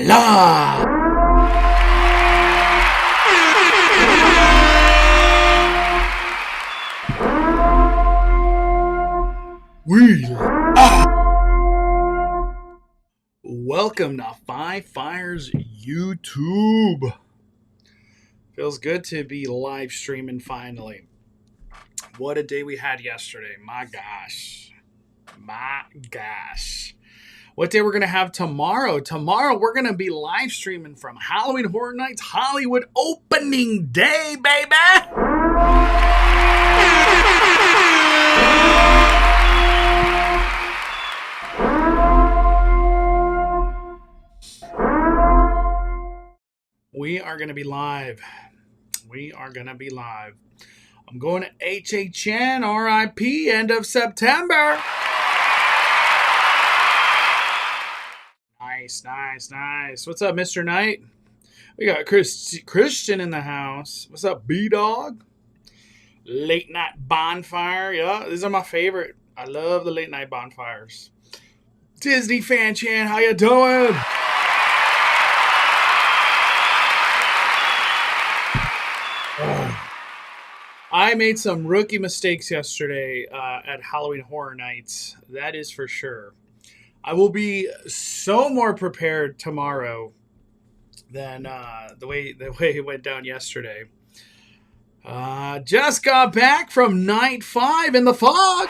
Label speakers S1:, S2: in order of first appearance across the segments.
S1: live. We are. Welcome to Five Fires YouTube. Feels good to be live streaming finally. What a day we had yesterday. My gosh. What day we're going to have tomorrow? Tomorrow we're going to be live streaming from Halloween Horror Nights Hollywood opening day, baby. We are going to be live. I'm going to HHN RIP end of September. Nice. What's up, Mr. Knight? We got Christian in the house. What's up, B-Dog? Late night bonfire. Yeah, these are my favorite. I love the late night bonfires. Disney Fan Chan, how you doing? I made some rookie mistakes yesterday at Halloween Horror Nights. That is for sure. I will be so more prepared tomorrow than the way it went down yesterday. Just got back from night 5 in the fog.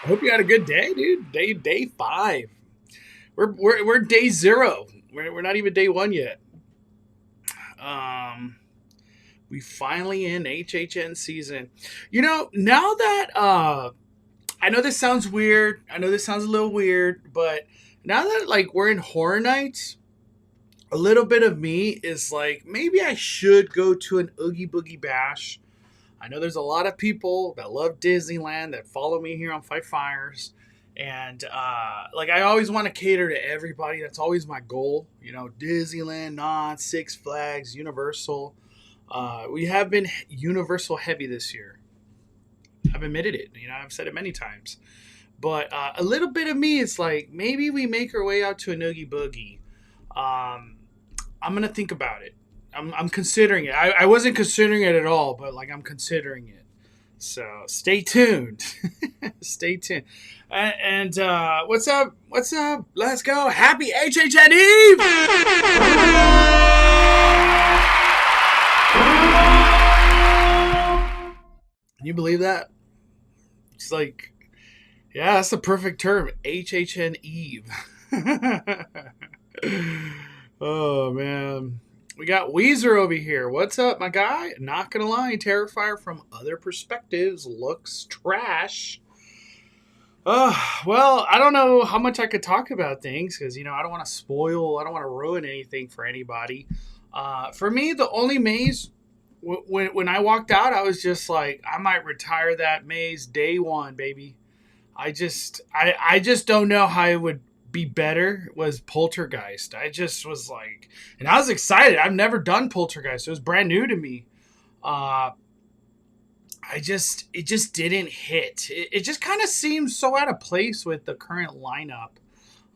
S1: I hope you had a good day, dude. Day 5. We're day 0. We're not even day 1 yet. We finally in HHN season. You know, now that I know this sounds weird. I know this sounds a little weird, but now that like we're in Horror Nights, a little bit of me is like maybe I should go to an Oogie Boogie Bash. I know there's a lot of people that love Disneyland that follow me here on Five Fires. And like I always want to cater to everybody. That's always my goal. You know, Disneyland, not Six Flags, Universal. We have been Universal heavy this year. I've admitted it. You know, I've said it many times. But a little bit of me is like maybe we make our way out to an Oogie Boogie. I'm gonna think about it. I'm considering it. I wasn't considering it at all, but like I'm considering it. So stay tuned. Stay tuned. And what's up? Let's go. Happy HHN Eve! Can you believe that? It's like, yeah, that's the perfect term. HHN Eve. Oh, man. We got Weezer over here. What's up, my guy? Not gonna lie, Terrifier from other perspectives looks trash. Well, I don't know how much I could talk about things because, you know, I don't want to ruin anything for anybody. For me, the only maze, when I walked out, I was just like, I might retire that maze day 1, baby. I just don't know how it would be better was Poltergeist. I just was like, and I was excited. I've never done Poltergeist. It was brand new to me. It just didn't hit. It just kind of seems so out of place with the current lineup.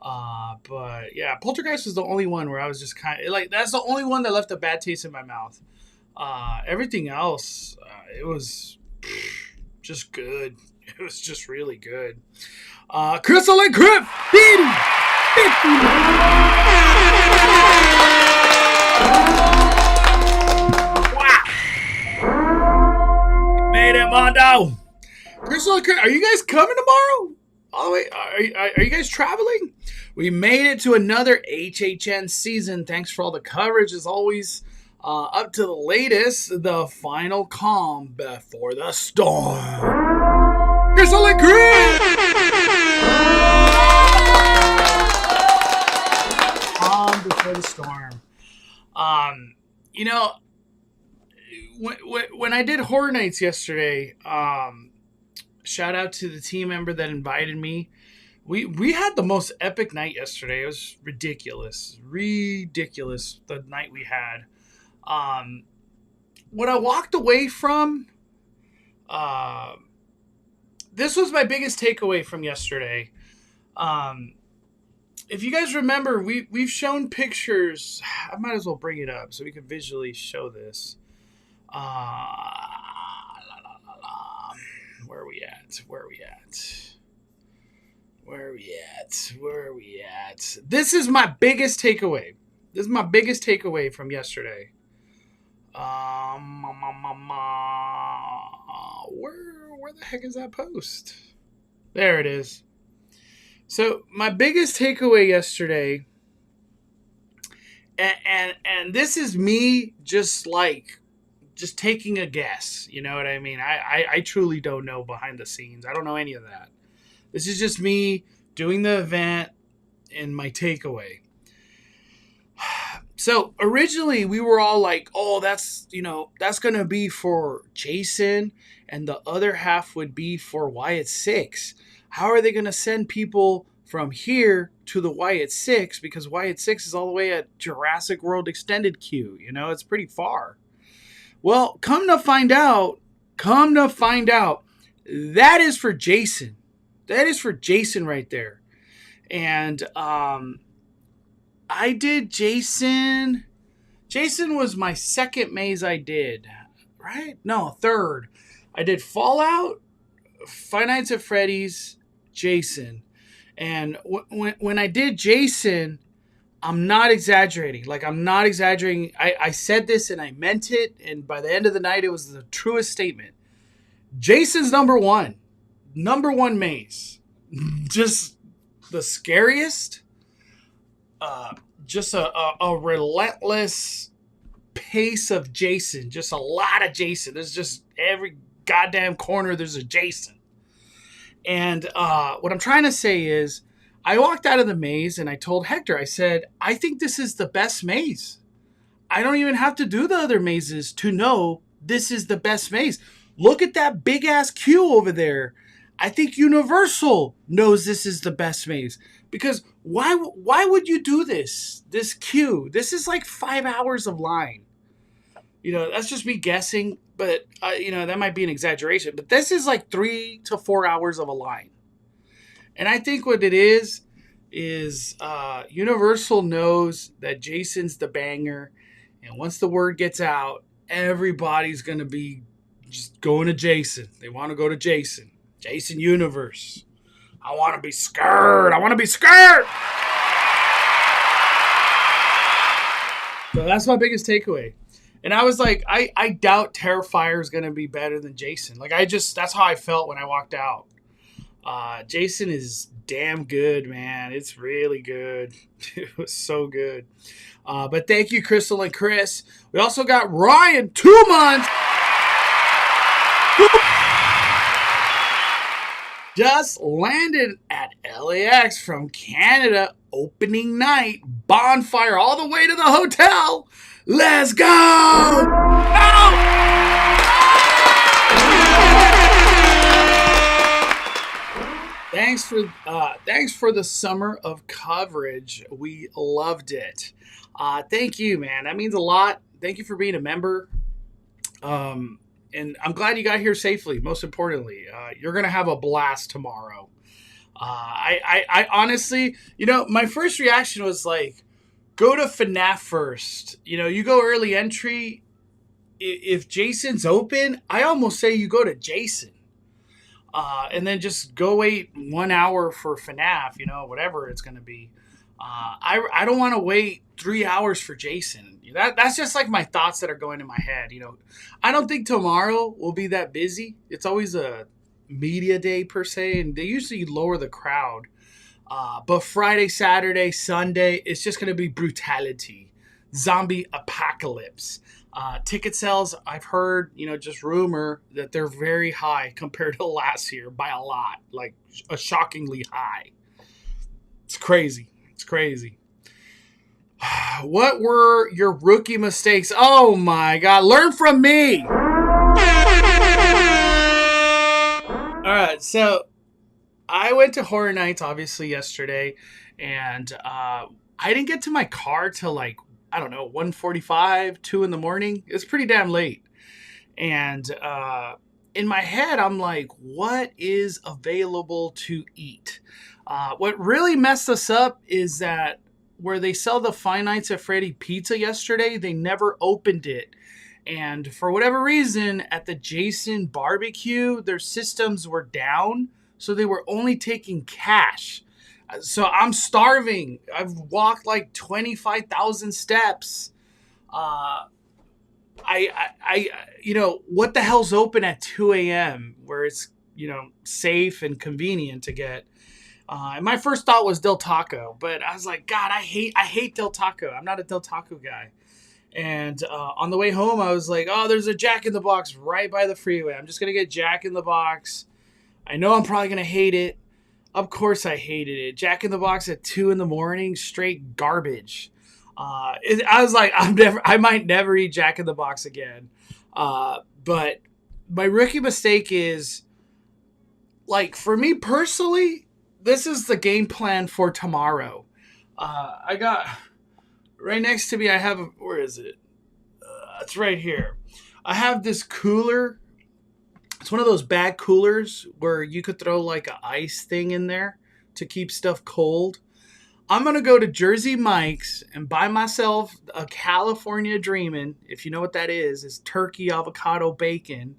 S1: But yeah, Poltergeist was the only one where I was just kind of like, that's the only one that left a bad taste in my mouth. Everything else, it was just good. It was just really good. Crystal and Griff, 50. Wow. Made it, Mondo. Crystal and Griff, are you guys coming tomorrow? All the way, are you guys traveling? We made it to another HHN season. Thanks for all the coverage, as always. Up to the latest, the final calm before the storm. Crystal and Griff! Calm before the storm. You know, when I did Horror Nights yesterday, shout out to the team member that invited me. We had the most epic night yesterday. It was ridiculous the night we had. What I walked away from, this was my biggest takeaway from yesterday. Um, if you guys remember, we've shown pictures. I might as well bring it up so we can visually show this. Where are we at? Where are we at? Where are we at? Where are we at? This is my biggest takeaway. This is my biggest takeaway from yesterday. Where the heck is that post? There it is. So my biggest takeaway yesterday, and this is me just taking a guess. You know what I mean? I truly don't know behind the scenes. I don't know any of that. This is just me doing the event and my takeaway. So originally we were all like, oh, that's going to be for Jason and the other half would be for Wyatt 6. How are they going to send people from here to the Wyatt 6? Because Wyatt 6 is all the way at Jurassic World Extended Queue. It's pretty far. Well, come to find out, that is for Jason. That is for Jason right there. And I did Jason. Jason was my second maze I did, right? No, third. I did Fallout, Five Nights at Freddy's, Jason. And when I did Jason, I'm not exaggerating. I said this and I meant it. And by the end of the night, it was the truest statement. Jason's number one maze. Just the scariest. Just a relentless pace of Jason. Just a lot of Jason. There's just every goddamn corner there's a Jason. And what I'm trying to say is, I walked out of the maze and I told Hector, I said, I think this is the best maze. I don't even have to do the other mazes to know this is the best maze. Look at that big ass queue over there. I think Universal knows this is the best maze. Because why would you do this queue? This is like 5 hours of line. That's just me guessing, but that might be an exaggeration. But this is like 3 to 4 hours of a line. And I think what it is Universal knows that Jason's the banger. And once the word gets out, everybody's going to be just going to Jason. They want to go to Jason. Jason Universe. I want to be scared. So that's my biggest takeaway. And I was like, I doubt Terrifier is going to be better than Jason. That's how I felt when I walked out. Jason is damn good, man. It's really good. It was so good. But thank you, Crystal and Chris. We also got Ryan, 2 months. Just landed at LAX from Canada, opening night, Bonfire, all the way to the hotel. Let's go! Thanks for the summer of coverage. We loved it. Thank you, man. That means a lot. Thank you for being a member. And I'm glad you got here safely. Most importantly, you're gonna have a blast tomorrow. I honestly, my first reaction was like, go to FNAF first. You go early entry. If Jason's open, I almost say you go to Jason. And then just go wait 1 hour for FNAF, whatever it's going to be. I don't want to wait 3 hours for Jason. That's just like my thoughts that are going in my head. I don't think tomorrow will be that busy. It's always a media day per se, and they usually lower the crowd. But Friday, Saturday, Sunday, it's just going to be brutality. Zombie apocalypse. Ticket sales, I've heard, just rumor that they're very high compared to last year by a lot, like a shockingly high. It's crazy. What were your rookie mistakes? Oh my God, learn from me. All right, so I went to Horror Nights obviously yesterday, and I didn't get to my car till 1:45, 2 in the morning. It's pretty damn late. And in my head, I'm like, what is available to eat? What really messed us up is that where they sell the Five Nights at Freddy pizza yesterday, they never opened it. And for whatever reason, at the Jason barbecue, their systems were down. So they were only taking cash. So I'm starving. I've walked like 25,000 steps. Uh, what the hell's open at 2 a.m. where it's, safe and convenient to get? And my first thought was Del Taco, but I was like, God, I hate Del Taco. I'm not a Del Taco guy. And on the way home, I was like, oh, there's a Jack in the Box right by the freeway. I'm just going to get Jack in the Box. I know I'm probably going to hate it. Of course I hated it. Jack in the Box at 2 in the morning, straight garbage. I was like, I might never eat Jack in the Box again. But my rookie mistake is, like, for me personally, this is the game plan for tomorrow. I got right next to me. I have where is it? It's right here. I have this cooler. It's one of those bag coolers where you could throw like an ice thing in there to keep stuff cold. I'm going to go to Jersey Mike's and buy myself a California Dreamin'. If you know what that is, it's turkey, avocado, bacon.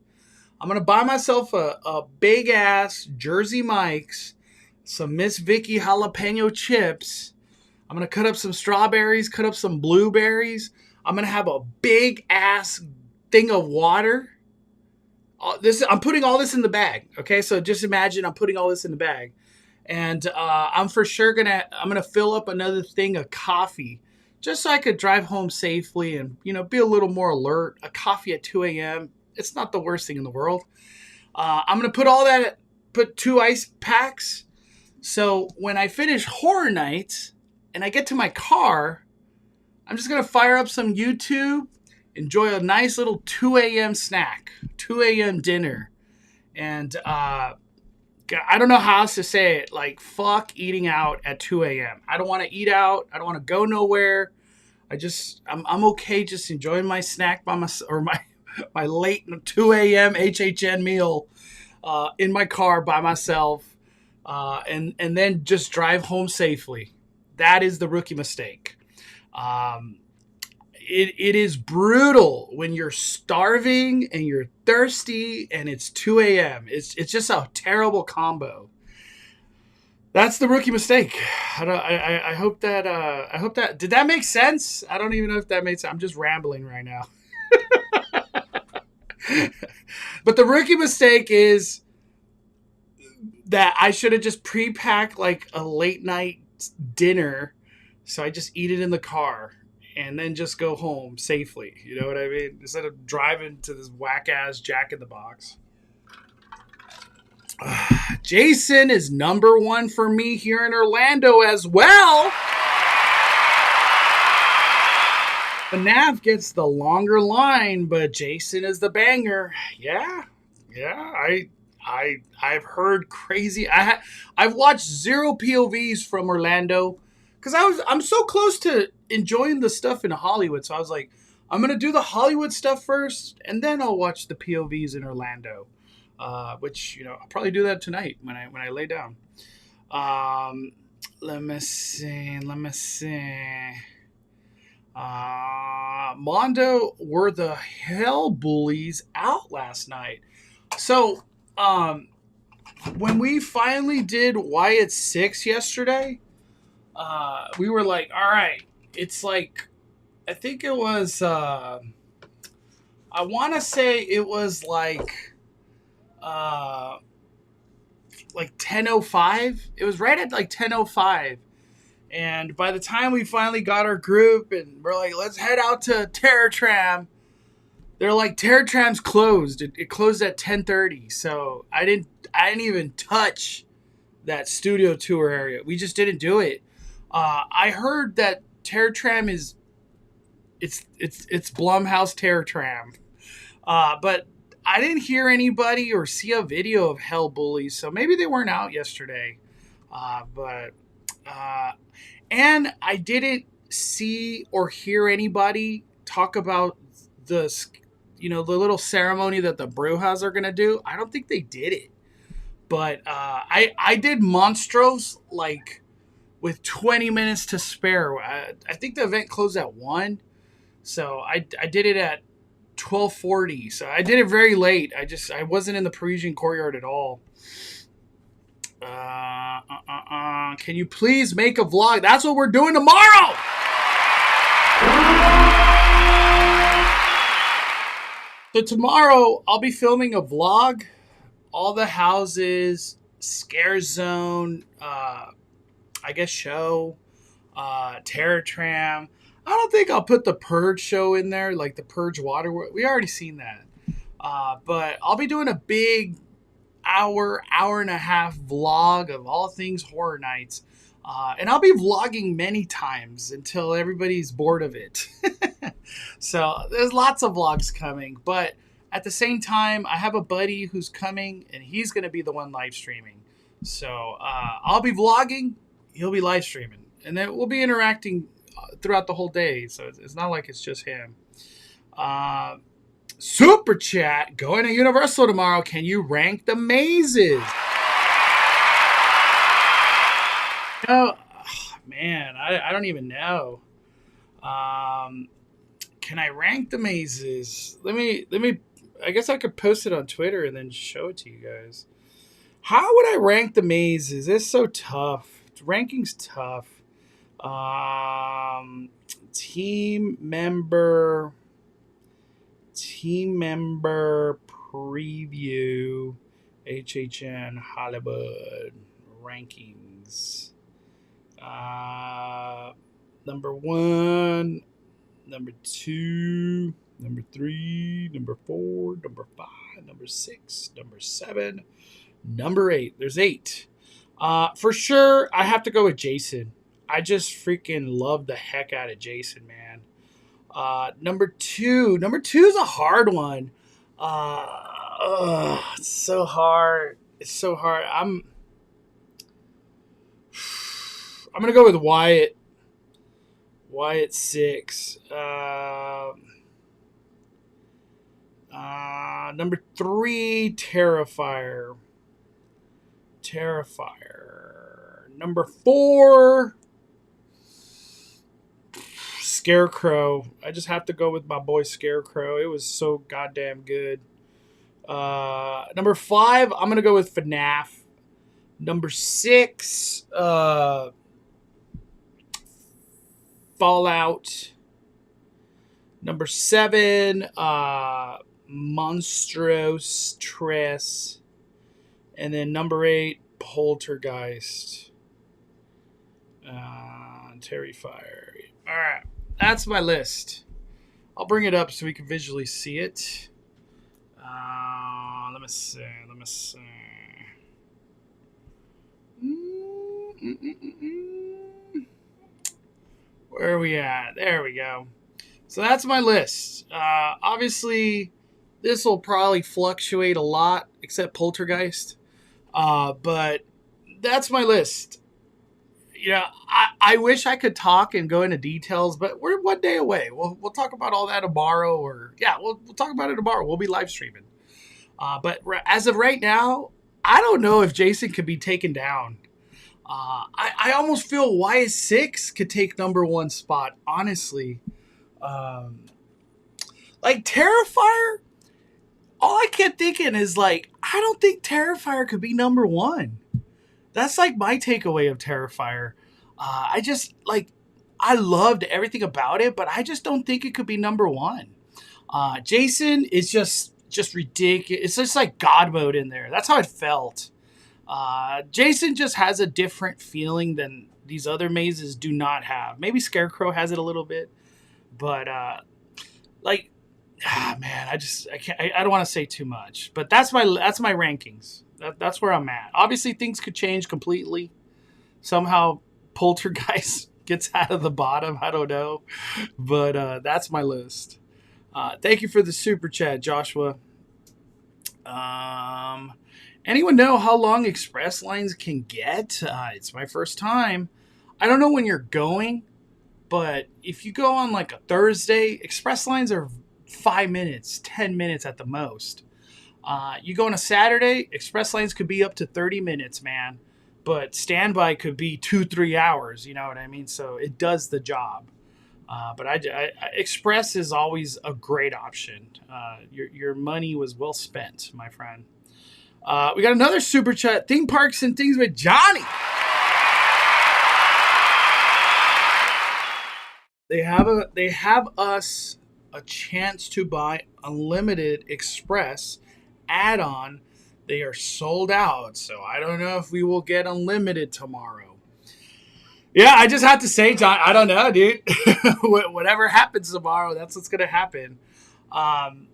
S1: I'm going to buy myself a big ass Jersey Mike's, some Miss Vicky jalapeno chips. I'm going to cut up some strawberries, cut up some blueberries. I'm going to have a big ass thing of water. I'm putting all this in the bag. Okay. So just imagine I'm putting all this in the bag. And I'm for sure I'm gonna fill up another thing of coffee, just so I could drive home safely and be a little more alert. A coffee at 2 a.m. It's not the worst thing in the world. I'm gonna put 2 ice packs. So when I finish Horror Nights and I get to my car, I'm just gonna fire up some YouTube, enjoy a nice little 2 a.m. snack, 2 a.m. dinner, and I don't know how else to say it. Like, fuck eating out at 2 a.m. I don't want to eat out. I don't want to go nowhere. I'm okay just enjoying my snack by myself, or my late 2 a.m. HHN meal in my car by myself, and then just drive home safely. That is the rookie mistake. It is brutal when you're starving and you're thirsty and it's 2 a.m. It's just a terrible combo. That's the rookie mistake. I hope that did that make sense? I don't even know if that made sense. I'm just rambling right now. But the rookie mistake is that I should have just pre-packed like a late night dinner, so I just eat it in the car and then just go home safely. You know what I mean? Instead of driving to this whack-ass Jack in the Box. Jason is number 1 for me here in Orlando as well. The Nav gets the longer line, but Jason is the banger. Yeah. I've heard crazy. I've watched 0 POVs from Orlando because I'm so close to enjoying the stuff in Hollywood. So I was like, I'm gonna do the Hollywood stuff first, and then I'll watch the POVs in Orlando. Which I'll probably do that tonight when I lay down. Let me see. Mondo were the hell bullies out last night. So when we finally did Wyatt 6 yesterday, we were like, all right, it's like, I think it was, I want to say it was like 10:05. It was right at like 10:05. And by the time we finally got our group and we're like, let's head out to Terror Tram, they're like, Terror Tram's closed. It closed at 10:30. So I didn't even touch that studio tour area. We just didn't do it. I heard that Terror Tram it's Blumhouse Terror Tram. But I didn't hear anybody or see a video of Hell Bullies, so maybe they weren't out yesterday. And I didn't see or hear anybody talk about the the little ceremony that the Brujas are gonna do. I don't think they did it, but I did Monstros like with 20 minutes to spare. I think the event closed at 1, so I did it at 12:40. So I did it very late. I wasn't in the Parisian courtyard at all. Can you please make a vlog? That's what we're doing tomorrow. So tomorrow I'll be filming a vlog, all the houses, Scare Zone, I guess show, Terror Tram. I don't think I'll put the Purge show in there, like the Purge water. We already seen that. But I'll be doing a big hour and a half vlog of all things Horror Nights. And I'll be vlogging many times until everybody's bored of it. So there's lots of vlogs coming. But at the same time, I have a buddy who's coming, and he's going to be the one live streaming. So I'll be vlogging. He'll be live streaming. And then we'll be interacting throughout the whole day. So it's not like it's just him. Super chat, going to Universal tomorrow. Can you rank the mazes? Man, I don't even know. Can I rank the mazes? Let me. I guess I could post it on Twitter and then show it to you guys. How would I rank the mazes? It's so tough. Ranking's tough. Team member preview. HHN Hollywood rankings. Number 1, number 2, number 3, number 4, number 5, number 6, number 7, number 8. There's 8. For sure, I have to go with Jason. I just freaking love the heck out of Jason, man. Number 2 is a hard one. It's so hard. I'm gonna go with Wyatt. Wyatt 6. Number 3, Terrifier. Number 4, Scarecrow. I just have to go with my boy Scarecrow. It was so goddamn good. Number 5, I'm gonna go with FNAF. Number 6, Fallout. Number 7, Monstros Tres. And then number 8, Poltergeist. Terrifier. All right. That's my list. I'll bring it up so we can visually see it. Let me see. Where are we at? There we go. So that's my list. Obviously, this will probably fluctuate a lot, except Poltergeist. But that's my list. I wish I could talk and go into details, but we're one day away. We'll talk about all that tomorrow, we'll talk about it tomorrow. We'll be live streaming. But as of right now, I don't know if Jason could be taken down. I almost feel Wyatt 6 could take number 1 spot, honestly. Like Terrifier, all I kept thinking is I don't think Terrifier could be number 1. That's my takeaway of Terrifier. I loved everything about it, but I just don't think it could be number 1. Jason is just ridiculous. It's just like God mode in there. That's how it felt. Jason just has a different feeling than these other mazes do not have. Maybe Scarecrow has it a little bit, but man, I can't. I don't want to say too much, but that's my rankings. That's where I'm at. Obviously, things could change completely. Somehow, Poltergeist gets out of the bottom. I don't know, but that's my list. Thank you for the super chat, Joshua. Anyone know how long express lines can get? It's my first time. I don't know when you're going, but if you go on a Thursday, express lines are 5 minutes, 10 minutes at the most. You go on a Saturday, express lanes could be up to 30 minutes, man. But standby could be 2-3 hours. You know what I mean? So it does the job. But Express is always a great option. Your money was well spent, my friend. We got another super chat. Theme parks and things with Johnny. They have us a chance to buy unlimited Express add-on. They are sold out, so I don't know if we will get unlimited tomorrow. Yeah, I just have to say, John, I don't know, dude. Whatever happens tomorrow, that's what's gonna happen. I'm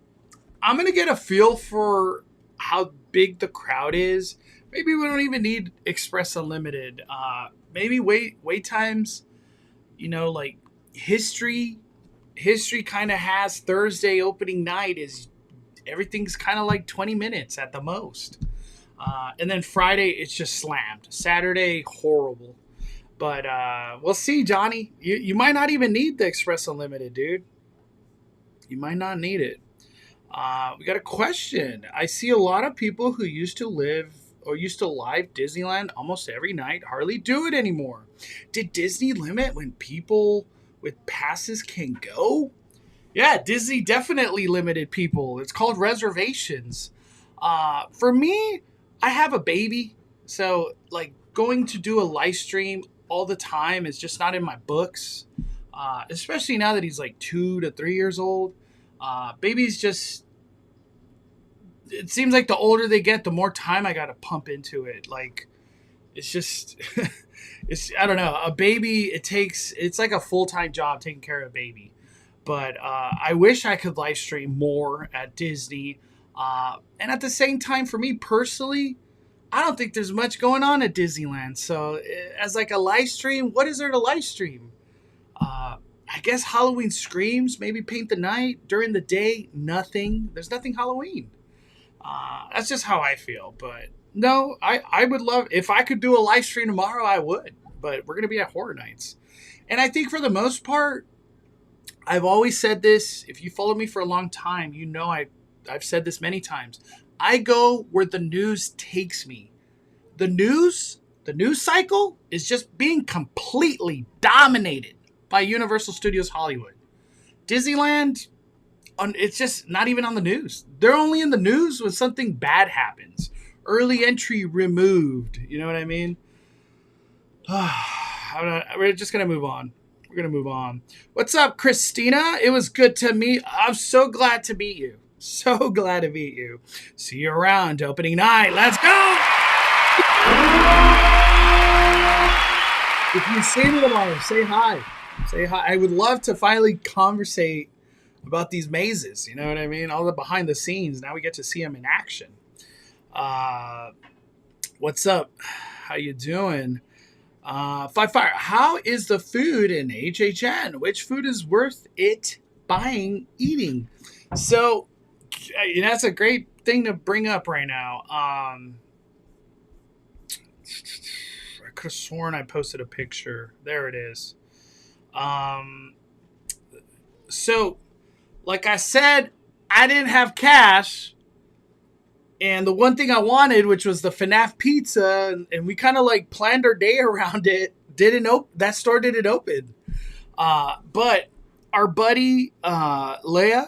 S1: gonna get a feel for how big the crowd is. Maybe we don't even need Express Unlimited. Maybe wait times. Like history kind of has Thursday opening night is everything's kind of like 20 minutes at the most. And then Friday, it's just slammed. Saturday, horrible. But we'll see, Johnny. You might not even need the Express Unlimited, dude. You might not need it. We got a question. I see a lot of people who used to live Disneyland almost every night hardly do it anymore. Did Disney limit when people with passes can go? Yeah, Disney definitely limited people. It's called reservations. For me, I have a baby, so like going to do a live stream all the time is just not in my books. Especially now that he's like 2 to 3 years old. Babies just, it seems like the older they get, the more time I got to pump into it. Like, it's just, I don't know. A baby, it's like a full-time job taking care of a baby. But I wish I could live stream more at Disney. And at the same time, for me personally, I don't think there's much going on at Disneyland. So as like a live stream, what is there to live stream? I guess Halloween screams, maybe paint the night. During the day, nothing. There's nothing Halloween. That's just how I feel. But no, I would love, if I could do a live stream tomorrow, I would. But we're going to be at Horror Nights. And I think for the most part, I've always said this. If you follow me for a long time, you know I've said this many times. I go where the news takes me. The news cycle is just being completely dominated by Universal Studios Hollywood. Disneyland, it's just not even on the news. They're only in the news when something bad happens. Early entry removed. You know what I mean? We're just going to move on. We're going to move on. What's up, Christina? It was good to meet. I'm so glad to meet you. So glad to meet you. See you around opening night. Let's go! If you see me tomorrow, say hi. Say hi. I would love to finally conversate about these mazes. You know what I mean? All the behind the scenes. Now we get to see them in action. What's up? How you doing? Fire. How is the food in HHN? Which food is worth it buying, eating? So, that's a great thing to bring up right now. I could have sworn I posted a picture. There it is. So, like I said, I didn't have cash. And the one thing I wanted, which was the FNAF pizza, and we kind of like planned our day around it, that store didn't open. But our buddy, Leia,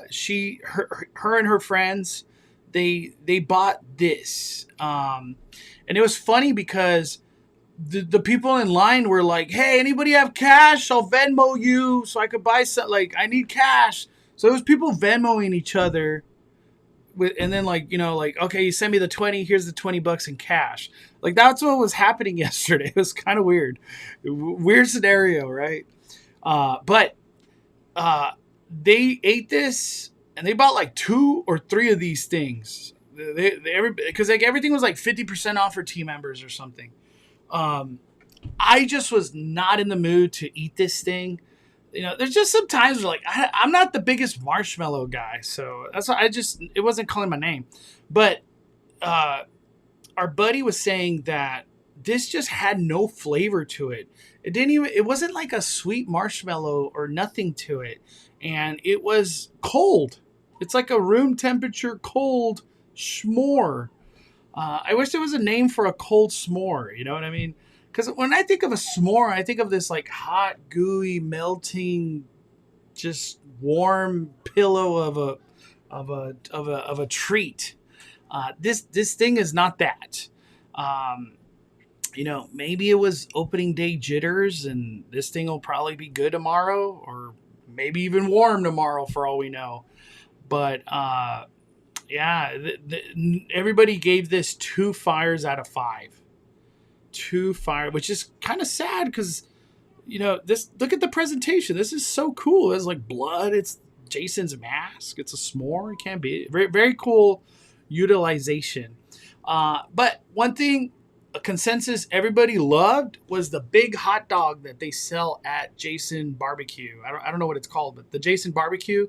S1: her and her friends, they bought this. And it was funny because the people in line were like, hey, anybody have cash? I'll Venmo you so I could buy something. Like, I need cash. So it was people Venmoing each other. And then okay, you send me the 20, here's the $20 in cash. Like, that's what was happening yesterday. It was kind of weird. Weird scenario, right? But they ate this and they bought like 2 or 3 of these things. Because like everything was like 50% off for team members or something. I just was not in the mood to eat this thing. There's just some times where like I'm not the biggest marshmallow guy, so that's why it wasn't calling my name. But our buddy was saying that this just had no flavor to it. It wasn't like a sweet marshmallow or nothing to it, and it was cold. It's like a room temperature cold s'more. I wish there was a name for a cold s'more. You know what I mean? Because when I think of a s'more, I think of this like hot, gooey, melting, just warm pillow of a treat. This thing is not that. Um, maybe it was opening day jitters, and this thing will probably be good tomorrow, or maybe even warm tomorrow for all we know. But yeah, everybody gave this 2 fires out of 5. 2 fire, which is kind of sad because this. Look at the presentation. This is so cool. It's like blood. It's Jason's mask. It's a s'more. It can't be very very cool utilization. But one thing, a consensus everybody loved was the big hot dog that they sell at Jason Barbecue. I don't know what it's called, but the Jason Barbecue.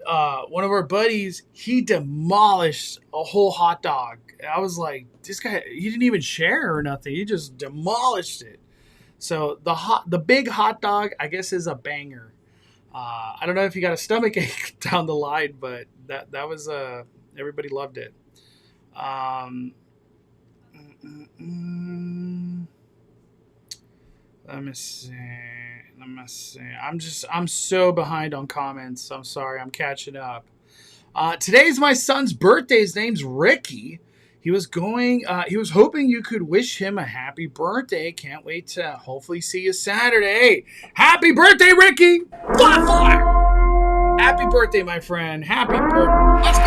S1: One of our buddies, he demolished a whole hot dog. I was like, this guy, he didn't even share or nothing. He just demolished it. So the big hot dog, I guess, is a banger. I don't know if you got a stomach ache down the line, but that was everybody loved it. Let me see. I'm so behind on comments. I'm sorry. I'm catching up. Today's my son's birthday. His name's Ricky. He was hoping you could wish him a happy birthday. Can't wait to hopefully see you Saturday. Happy birthday, Ricky! Bonfire! Happy birthday, my friend. Happy birthday. Let's go!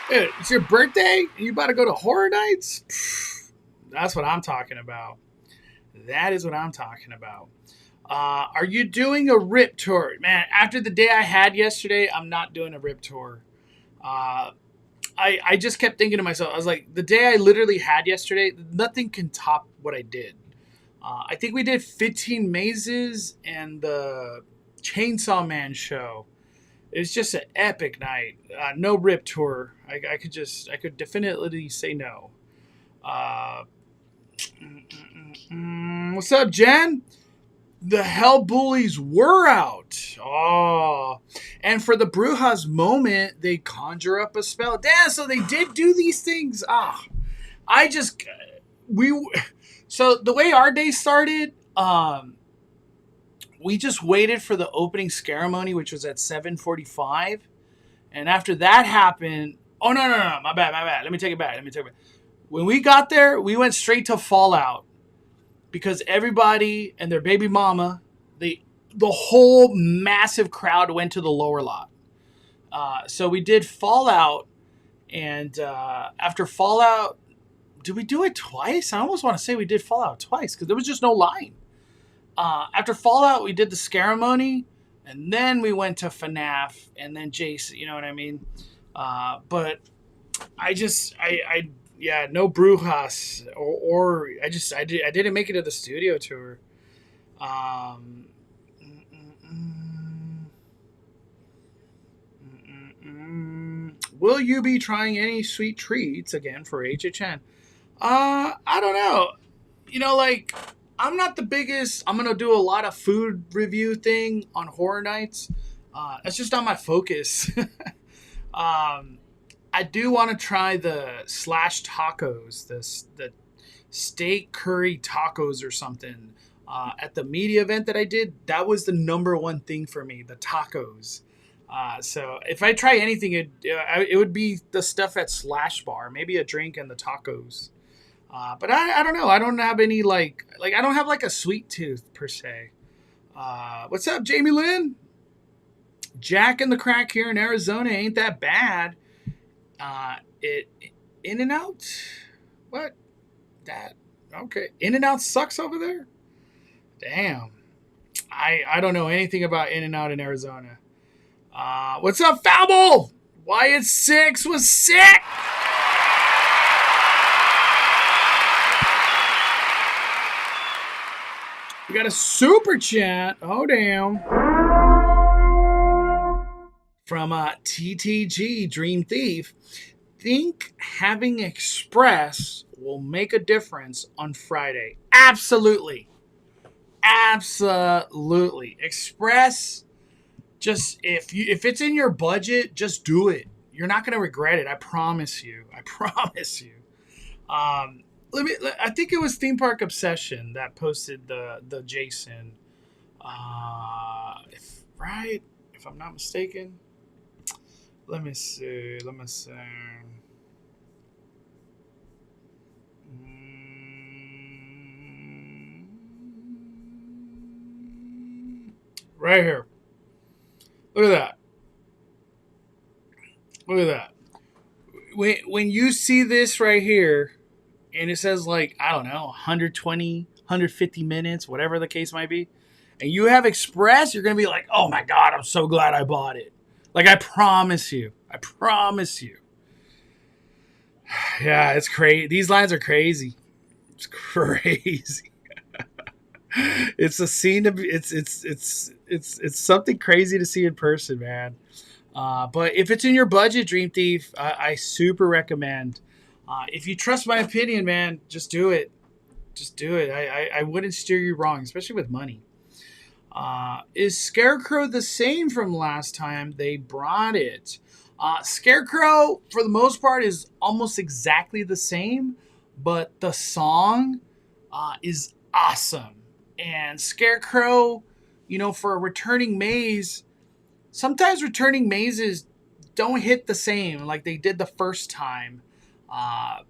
S1: Dude, it's your birthday? And you about to go to Horror Nights? That's what I'm talking about. That is what I'm talking about. Are you doing a rip tour? Man, after the day I had yesterday, I'm not doing a rip tour. I just kept thinking to myself, I was like, the day I literally had yesterday, nothing can top what I did. I think we did 15 mazes and the Chainsaw Man show. It was just an epic night. No rip tour. I could definitely say no. What's up, Jen? The Hell Bullies were out. Oh. And for the Brujas moment, they conjure up a spell. Damn, so they did do these things. So the way our day started, we just waited for the opening ceremony, which was at 7:45. And after that happened, no, my bad. Let me take it back. When we got there, we went straight to Fallout. Because everybody and their baby mama, the whole massive crowd went to the lower lot. So we did Fallout, and after Fallout, did we do it twice? I almost want to say we did Fallout twice because there was just no line. After Fallout, we did the ceremony, and then we went to FNAF, and then Jason. You know what I mean? But yeah, no Brujas, or I didn't make it to the studio tour. Will you be trying any sweet treats again for HHN? I don't know. I'm not the biggest. I'm gonna do a lot of food review thing on Horror Nights. That's just not my focus. I do want to try the slash tacos, the steak curry tacos or something. At the media event that I did, that was the number one thing for me, the tacos. So if I try anything, it would be the stuff at Slash Bar, maybe a drink and the tacos. But I don't know. I don't have any I don't have like a sweet tooth per se. What's up, Jamie Lynn? Jack in the Crack here in Arizona ain't that bad. In-N-Out? What? That okay. In-N-Out sucks over there? Damn. I don't know anything about In-N-Out in Arizona. What's up, Foul? Wyatt 6 was sick! We got a super chat. Oh, damn. From TTG Dream Thief. Think having Express will make a difference on Friday. Absolutely. Absolutely. Express, just if it's in your budget, just do it. You're not going to regret it. I promise you. I promise you. Um, I think it was Theme Park Obsession that posted the Jason. If I'm not mistaken. Let me see. Let me see. Right here. Look at that. Look at that. When you see this right here, and it says like, I don't know, 120, 150 minutes, whatever the case might be, and you have Express, you're gonna be like, oh my god, I'm so glad I bought it. Like, I promise you. I promise you. Yeah, it's crazy. These lines are crazy. It's crazy. It's a scene to be, it's something crazy to see in person, man. But if it's in your budget, Dream Thief, I super recommend. If you trust my opinion, man, just do it. Just do it. I wouldn't steer you wrong, especially with money. Is Scarecrow the same from last time they brought it? Scarecrow, for the most part, is almost exactly the same, but the song is awesome. And Scarecrow, for a returning maze, sometimes returning mazes don't hit the same like they did the first time. I'll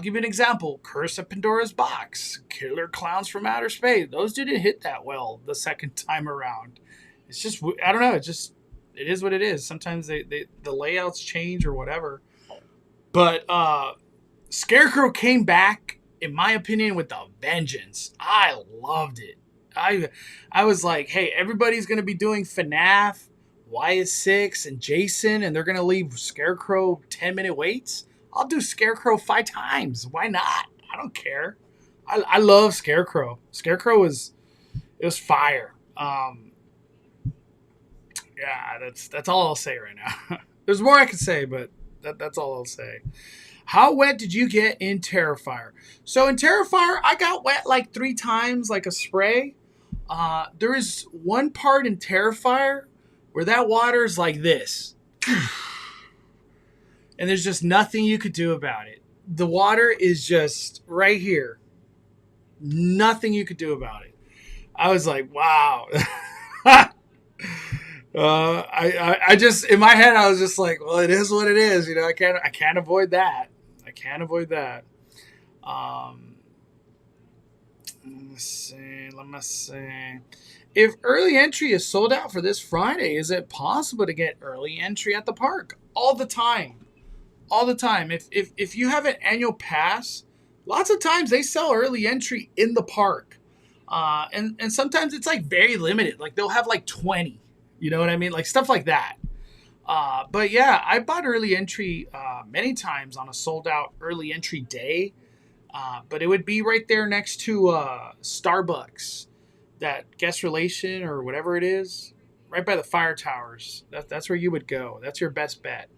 S1: give you an example. Curse of Pandora's Box, Killer Clowns from Outer Space. Those didn't hit that well the second time around. It's just, I don't know. It is what it is. Sometimes the layouts change or whatever. But Scarecrow came back, in my opinion, with a vengeance. I loved it. I was like, hey, everybody's going to be doing FNAF, YS6, and Jason, and they're going to leave Scarecrow 10-minute waits. I'll do Scarecrow 5 times. Why not? I don't care. I love Scarecrow. Scarecrow was fire. Yeah, that's all I'll say right now. There's more I could say, but that's all I'll say. How wet did you get in Terrifier? So in Terrifier, I got wet like 3 times, like a spray. There is one part in Terrifier where that water is like this. And there's just nothing you could do about it. The water is just right here. Nothing you could do about it. I was like, wow. I just, in my head, I was just like, well, it is what it is. I can't avoid that. I can't avoid that. Let me see. If early entry is sold out for this Friday, is it possible to get early entry at the park? All the time. All the time. If you have an annual pass, lots of times they sell early entry in the park. And sometimes it's like very limited. Like they'll have like 20. You know what I mean? Like stuff like that. But yeah, I bought early entry many times on a sold out early entry day. But it would be right there next to Starbucks, that guest relation or whatever it is, right by the fire towers. That's where you would go. That's your best bet.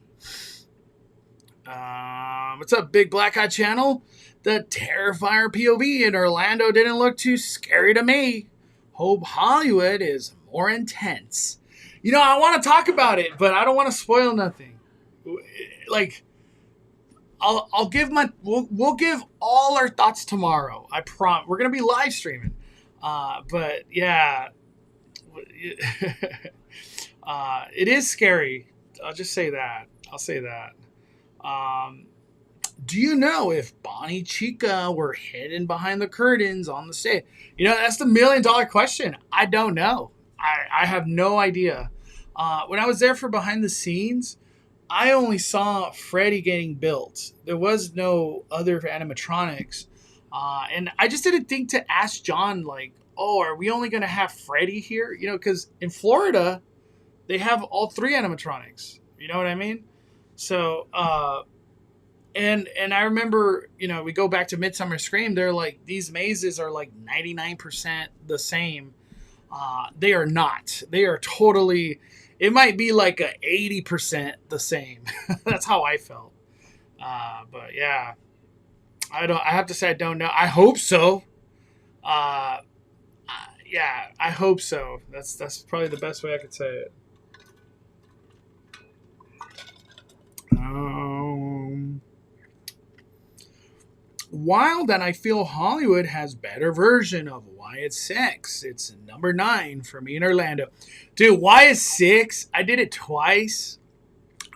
S1: What's up, Big Black Eye Channel? The Terrifier POV in Orlando didn't look too scary to me. Hope Hollywood is more intense. I want to talk about it, but I don't want to spoil nothing. Like, I'll give we'll give all our thoughts tomorrow. I promise. We're gonna be live streaming. But yeah, it is scary. I'll just say that. I'll say that. Do you know if Bonnie Chica were hidden behind the curtains on the stage? That's the $1 million question. I don't know. I have no idea. When I was there for behind the scenes, I only saw Freddy getting built. There was no other animatronics. And I just didn't think to ask John, like, oh, are we only going to have Freddy here? Because in Florida, they have all 3 animatronics. You know what I mean? So, and I remember, we go back to Midsummer Scream. They're like, these mazes are like 99% the same. They are not. They are totally, it might be like a 80% the same. That's how I felt. But yeah, I have to say, I don't know. I hope so. Yeah, I hope so. That's probably the best way I could say it. Um, While that I feel Hollywood has better version of Wyatt Six. It's number 9 for me in Orlando. Dude, Wyatt Six, I did it twice.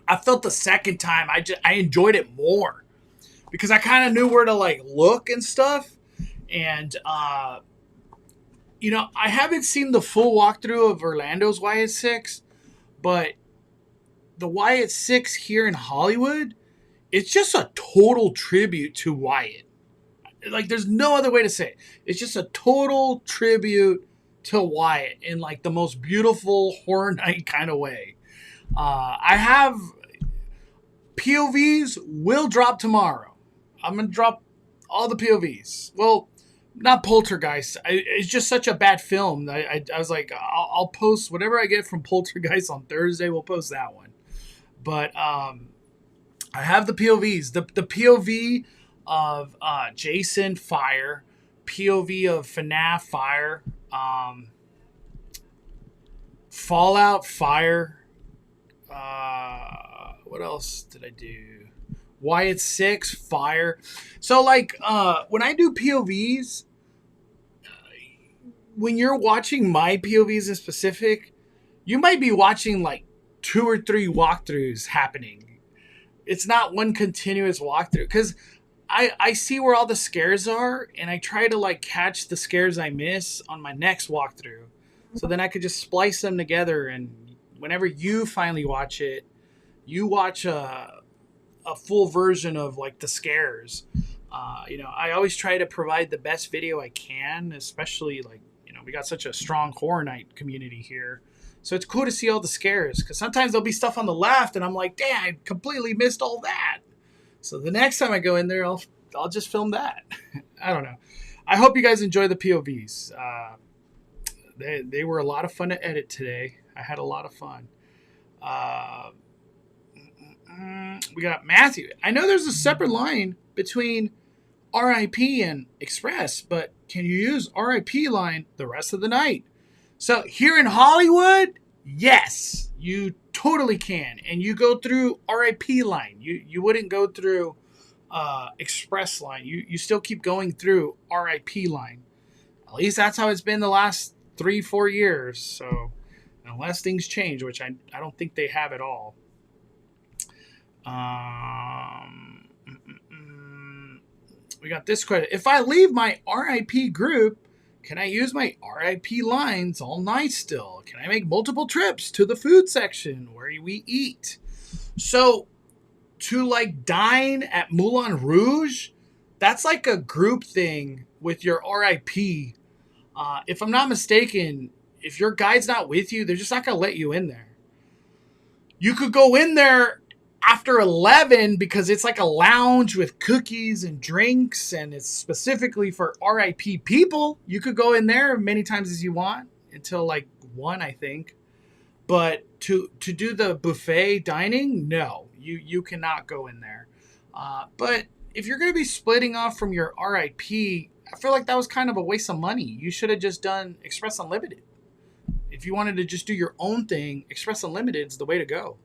S1: I felt the second time I enjoyed it more because I kind of knew where to like look and stuff. And I haven't seen the full walkthrough of Orlando's Wyatt Six, but the Wyatt Six here in Hollywood, it's just a total tribute to Wyatt. Like, there's no other way to say it. It's just a total tribute to Wyatt in like the most beautiful horror night kind of way. I have POVs will drop tomorrow. I'm gonna drop all the POVs. Well, not Poltergeist. It's just such a bad film. I was like, I'll post whatever I get from Poltergeist on Thursday. We'll post that one. But I have the POVs. The POV of Jason, fire. POV of FNAF, fire. Fallout, fire. What else did I do? Wyatt Six, fire. So like when I do POVs, when you're watching my POVs in specific, you might be watching like 2 or 3 walkthroughs happening. It's not one continuous walkthrough because I see where all the scares are and I try to like catch the scares I miss on my next walkthrough. So then I could just splice them together, and whenever you finally watch it, you watch a full version of like the scares. I always try to provide the best video I can, especially like, we got such a strong horror night community here. So it's cool to see all the scares because sometimes there'll be stuff on the left and I'm like, damn, I completely missed all that. So the next time I go in there, I'll just film that. I don't know. I hope you guys enjoy the POVs. They were a lot of fun to edit today. I had a lot of fun. We got Matthew. I know there's a separate line between RIP and Express, but can you use RIP line the rest of the night? So here in Hollywood, yes, you totally can. And you go through RIP line. You wouldn't go through Express line. You still keep going through RIP line. At least that's how it's been the last 3-4 years. So unless things change, which I don't think they have at all. We got this question. If I leave my RIP group, can I use my RIP lines all night still? Can I make multiple trips to the food section where we eat? So to like dine at Moulin Rouge, that's like a group thing with your RIP. If I'm not mistaken, if your guide's not with you, they're just not going to let you in there. You could go in there after 11 because it's like a lounge with cookies and drinks, and it's specifically for RIP people. You could go in there many times as you want until like 1, I think. But to do the buffet dining, no, you cannot go in there. But if you're going to be splitting off from your RIP, I feel like that was kind of a waste of money. You should have just done Express Unlimited. If you wanted to just do your own thing, Express Unlimited is the way to go.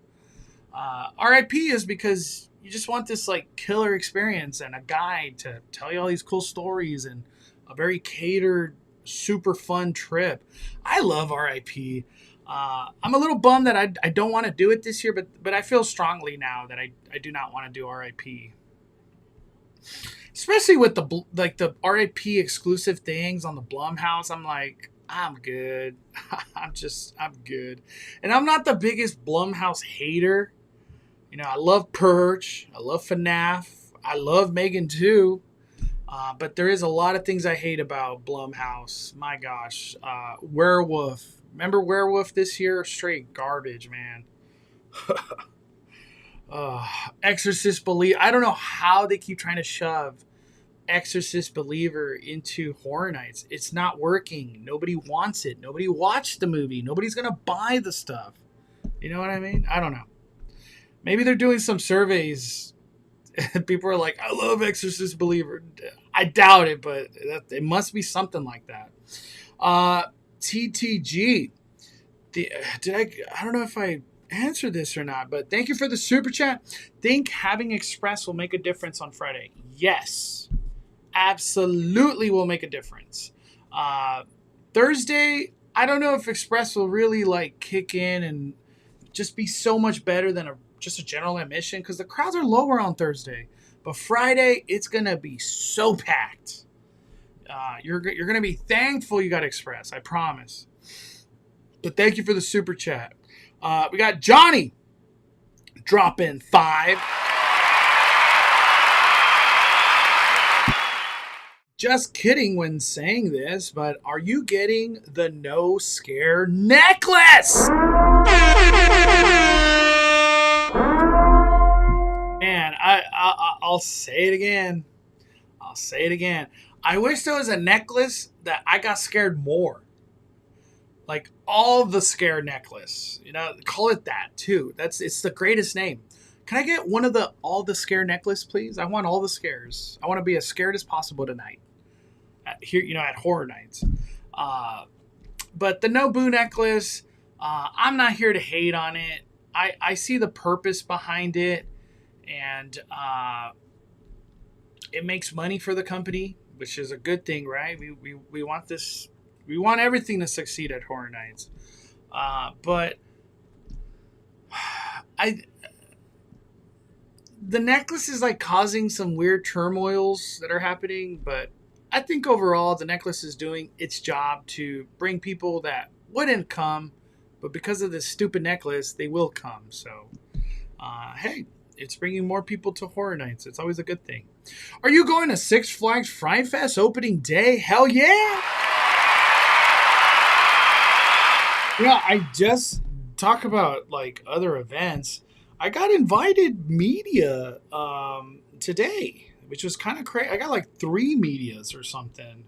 S1: RIP is because you just want this like killer experience and a guide to tell you all these cool stories and a very catered, super fun trip. I love RIP. I'm a little bummed that I don't want to do it this year, but I feel strongly now that I do not want to do RIP. Especially with the RIP exclusive things on the Blumhouse, I'm like, I'm good. I'm good. And I'm not the biggest Blumhouse hater. I love Purge. I love FNAF. I love Megan 2. But there is a lot of things I hate about Blumhouse. My gosh. Werewolf. Remember Werewolf this year? Straight garbage, man. Exorcist Believer. I don't know how they keep trying to shove Exorcist Believer into Horror Nights. It's not working. Nobody wants it. Nobody watched the movie. Nobody's going to buy the stuff. You know what I mean? I don't know. Maybe they're doing some surveys. People are like, I love Exorcist Believer. I doubt it, but it must be something like that. TTG. I don't know if I answered this or not, but thank you for the super chat. Think having Express will make a difference on Friday? Yes, absolutely will make a difference. Thursday, I don't know if Express will really like kick in and just be so much better than just a general admission because the crowds are lower on Thursday. But Friday, it's gonna be so packed. You're gonna be thankful you got Express. I promise. But thank you for the super chat. We got Johnny drop in 5. Just kidding when saying this, but are you getting the no scare necklace? Man, I'll say it again. I wish there was a necklace that I got scared more. Like all the scare necklace. Call it that too. It's the greatest name. Can I get one of all the scare necklace, please? I want all the scares. I want to be as scared as possible tonight. At Horror Nights. But the no boo necklace, I'm not here to hate on it. I see the purpose behind it, and it makes money for the company, which is a good thing, right? We want this. We want everything to succeed at Horror Nights. But the necklace is like causing some weird turmoils that are happening, but I think overall the necklace is doing its job to bring people that wouldn't come, but because of this stupid necklace, they will come. So, hey, it's bringing more people to Horror Nights. It's always a good thing. Are you going to Six Flags Fright Fest opening day? Hell yeah! I just talk about like other events. I got invited media today, which was kind of crazy. I got like 3 medias or something,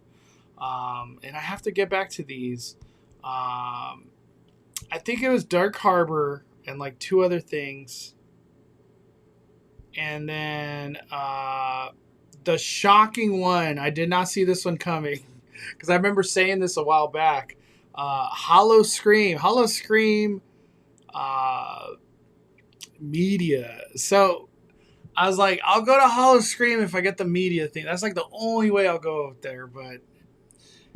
S1: and I have to get back to these. I think it was Dark Harbor and like 2 other things, and then the shocking one. I did not see this one coming because I remember saying this a while back. Hollow Scream media. So I was like, I'll go to Hollow Scream if I get the media thing. That's like the only way I'll go out there. But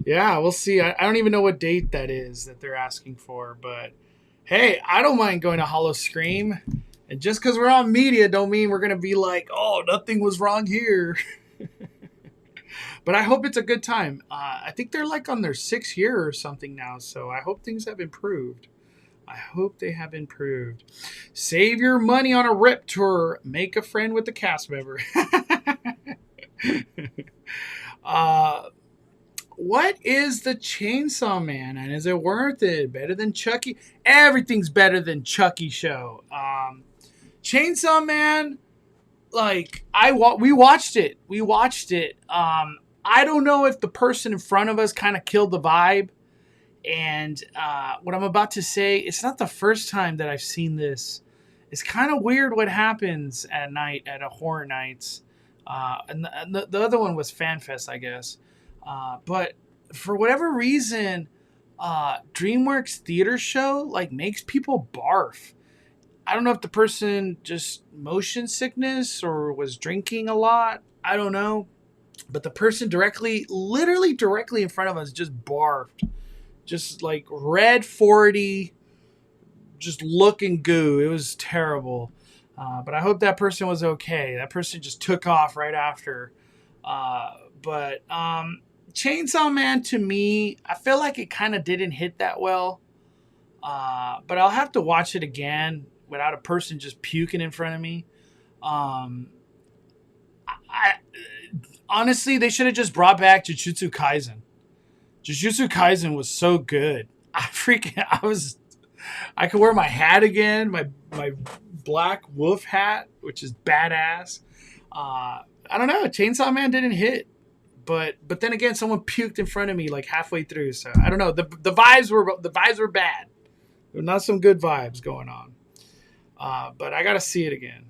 S1: yeah, we'll see. I don't even know what date that is that they're asking for. But hey, I don't mind going to Hollow Scream. And just because we're on media don't mean we're going to be like, oh, nothing was wrong here. But I hope it's a good time. I think they're like on their 6th year or something now. So I hope things have improved. I hope they have improved. Save your money on a rip tour. Make a friend with the cast member. What is the Chainsaw Man? And is it worth it? Better than Chucky? Everything's better than Chucky show. Chainsaw Man, like we watched it. I don't know if the person in front of us kind of killed the vibe. And what I'm about to say, it's not the first time that I've seen this. It's kind of weird what happens at night at a Horror Nights. And the other one was FanFest, I guess. But for whatever reason, DreamWorks Theater Show like makes people barf. I don't know if the person just motion sickness or was drinking a lot. I don't know. But the person literally directly in front of us just barfed. Just like red 40, just looking goo. It was terrible. But I hope that person was okay. That person just took off right after. But Chainsaw Man, to me, I feel like it kind of didn't hit that well. But I'll have to watch it again without a person just puking in front of me. Honestly, they should have just brought back Jujutsu Kaisen. Jujutsu Kaisen was so good. I could wear my hat again, my black wolf hat, which is badass. I don't know. Chainsaw Man didn't hit, but then again, someone puked in front of me like halfway through. So I don't know. The vibes were bad. There were not some good vibes going on. But I gotta see it again.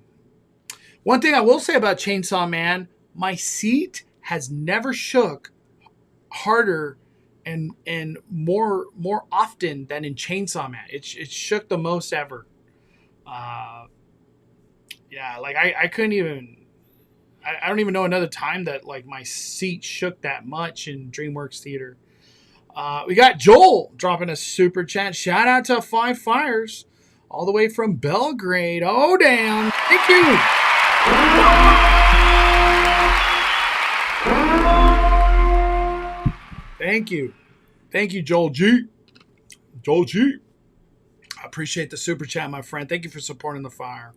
S1: One thing I will say about Chainsaw Man, my seat has never shook harder and more often than in Chainsaw Man. It shook the most ever. Yeah, like I couldn't even. I don't even know another time that like my seat shook that much in DreamWorks Theater. We got Joel dropping a super chat. Shout out to Five Fires, all the way from Belgrade. Oh damn! Thank you. Thank you, Joel G. Joel G. I appreciate the super chat, my friend. Thank you for supporting the fire.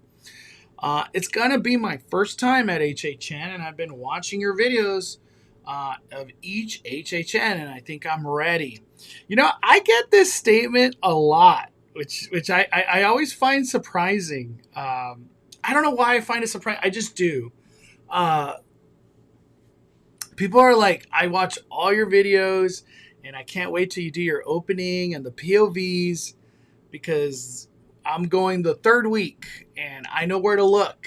S1: It's gonna be my first time at HHN, and I've been watching your videos of each HHN, and I think I'm ready. You know, I get this statement a lot, which I always find surprising. I don't know why I find it surprising. I just do. People are like, I watch all your videos, and I can't wait till you do your opening and the POVs, because I'm going the third week and I know where to look.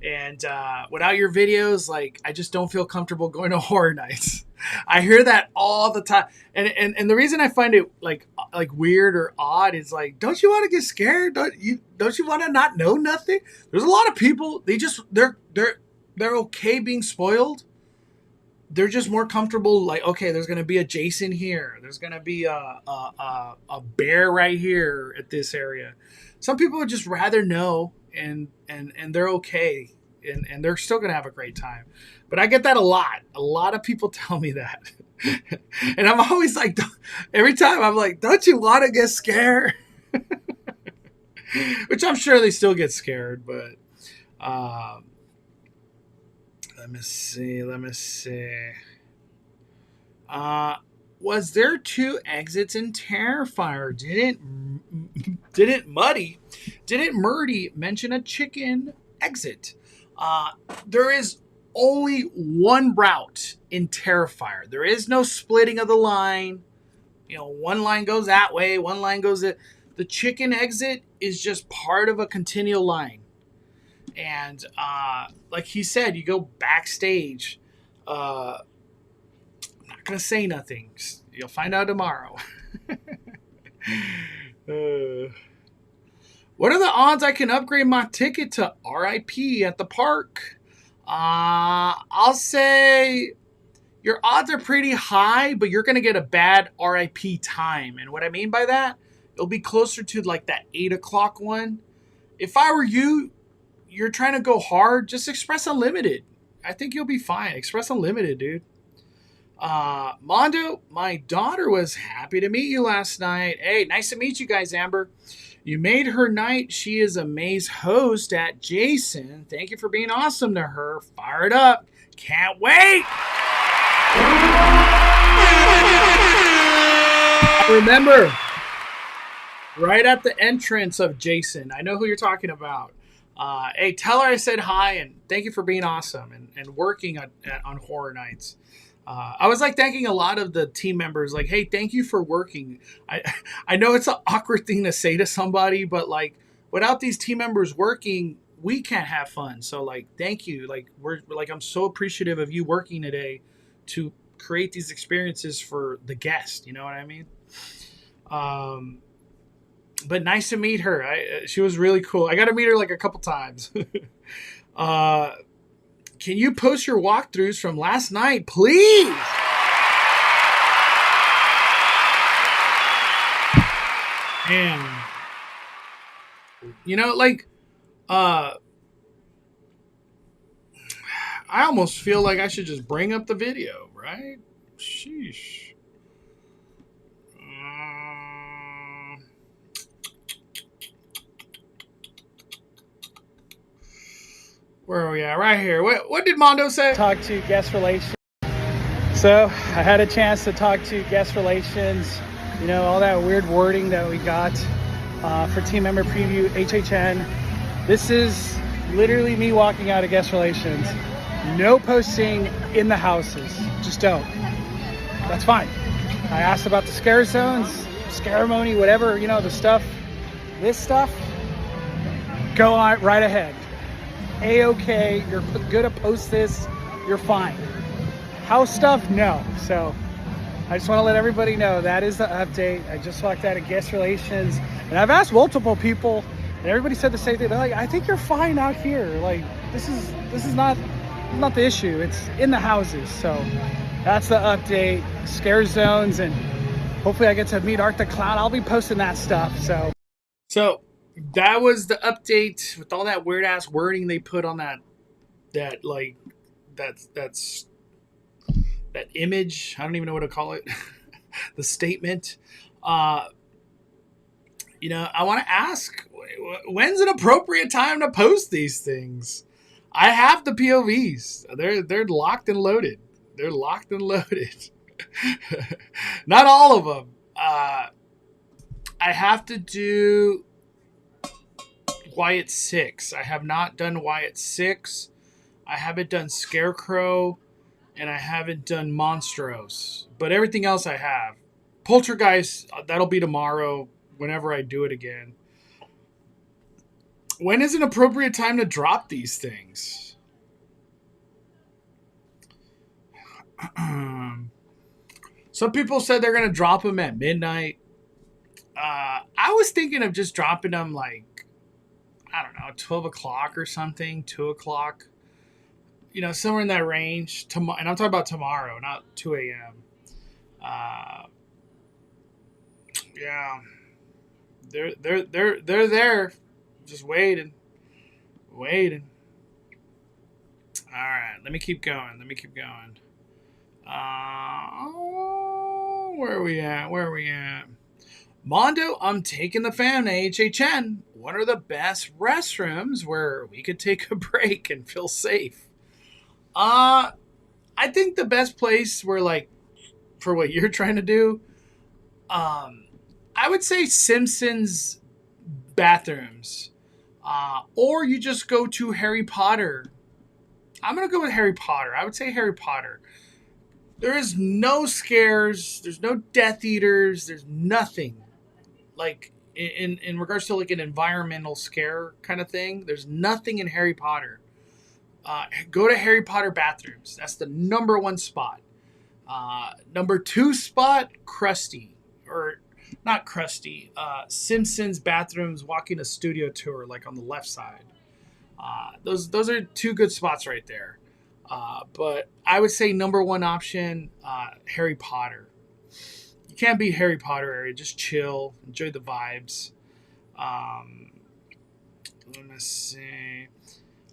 S1: And without your videos, like, I just don't feel comfortable going to horror nights. I hear that all the time. And the reason I find it like weird or odd is like, don't you want to get scared? Don't you want to not know nothing? There's a lot of people, they're okay being spoiled. They're just more comfortable, like, okay, there's going to be a Jason here. There's going to be a bear right here at this area. Some people would just rather know, and they're okay, and they're still going to have a great time. But I get that a lot. A lot of people tell me that. And I'm always like, every time I'm like, don't you want to get scared? Which I'm sure they still get scared, but... Let me see. Was there 2 exits in Terrifier? Didn't Murdy mention a chicken exit? There is only one route in Terrifier. There is no splitting of the line. You know, one line goes that way, one line goes that. The chicken exit is just part of a continual line. And like he said, you go backstage. I'm not going to say nothing. You'll find out tomorrow. What are the odds I can upgrade my ticket to RIP at the park? I'll say your odds are pretty high, but you're going to get a bad RIP time. And what I mean by that, it'll be closer to like that 8 o'clock one. If I were you, you're trying to go hard, just Express Unlimited. I think you'll be fine. Express Unlimited, dude. Mondo, my daughter was happy to meet you last night. Hey, nice to meet you guys, Amber. You made her night. She is a May's host at Jason. Thank you for being awesome to her. Fire it up. Can't wait. Remember, right at the entrance of Jason, I know who you're talking about. Hey, tell her I said hi, and thank you for being awesome and working on horror nights. I was like thanking a lot of the team members, like, hey, thank you for working. I know it's an awkward thing to say to somebody, but like without these team members working, we can't have fun. So like, thank you. Like I'm so appreciative of you working today to create these experiences for the guest. You know what I mean? But nice to meet her. She was really cool. I got to meet her like a couple times. Can you post your walkthroughs from last night, please? And, you know, like, I almost feel like I should just bring up the video, right? Sheesh. Where are we at? Right here. What did Mondo say?
S2: Talk to guest relations. So I had a chance to talk to guest relations. You know, all that weird wording that we got for team member preview, HHN. This is literally me walking out of guest relations. No posting in the houses. Just don't. That's fine. I asked about the scare zones, ceremony, whatever, you know, the stuff. This stuff, go on right ahead. A-okay, you're good to post this, you're fine. House stuff, no. So I just want to let everybody know that is the update. I just walked out of guest relations, and I've asked multiple people, and everybody said the same thing. They're like, "I think you're fine out here. Like, this is not the issue. It's in the houses." So that's the update. Scare zones, and hopefully I get to meet Art the Clown. I'll be posting that stuff.
S1: So that was the update with all that weird ass wording they put on that like that's that image. I don't even know what to call it. The statement. I want to ask, when's an appropriate time to post these things? I have the POVs. They're locked and loaded. They're locked and loaded. Not all of them. I have to do Wyatt 6. I have not done Wyatt 6. I haven't done Scarecrow. And I haven't done Monstros. But everything else I have. Poltergeist, that'll be tomorrow whenever I do it again. When is an appropriate time to drop these things? Some people said they're going to drop them at midnight. I was thinking of just dropping them like, I don't know, 12 o'clock or something, 2 o'clock. Somewhere in that range. And I'm talking about tomorrow, not 2 a.m. Yeah. They're there. Just waiting. All right. Let me keep going. Where are we at? Mondo, I'm taking the fam to HHN. What are the best restrooms where we could take a break and feel safe? I think the best place where, like, for what you're trying to do, I would say Simpsons bathrooms, or you just go to Harry Potter. I'm gonna go with Harry Potter. I would say Harry Potter. There is no scares. There's no Death Eaters. There's nothing like in regards to like an environmental scare kind of thing. There's nothing in Harry Potter. Go to Harry Potter bathrooms. That's the number one spot. Number 2 spot, Krusty. Or not Krusty. Simpsons bathrooms walking a studio tour, like on the left side. Those are 2 good spots right there. But I would say number 1 option, Harry Potter. You can't beat Harry Potter area. Just chill. Enjoy the vibes. Let me see.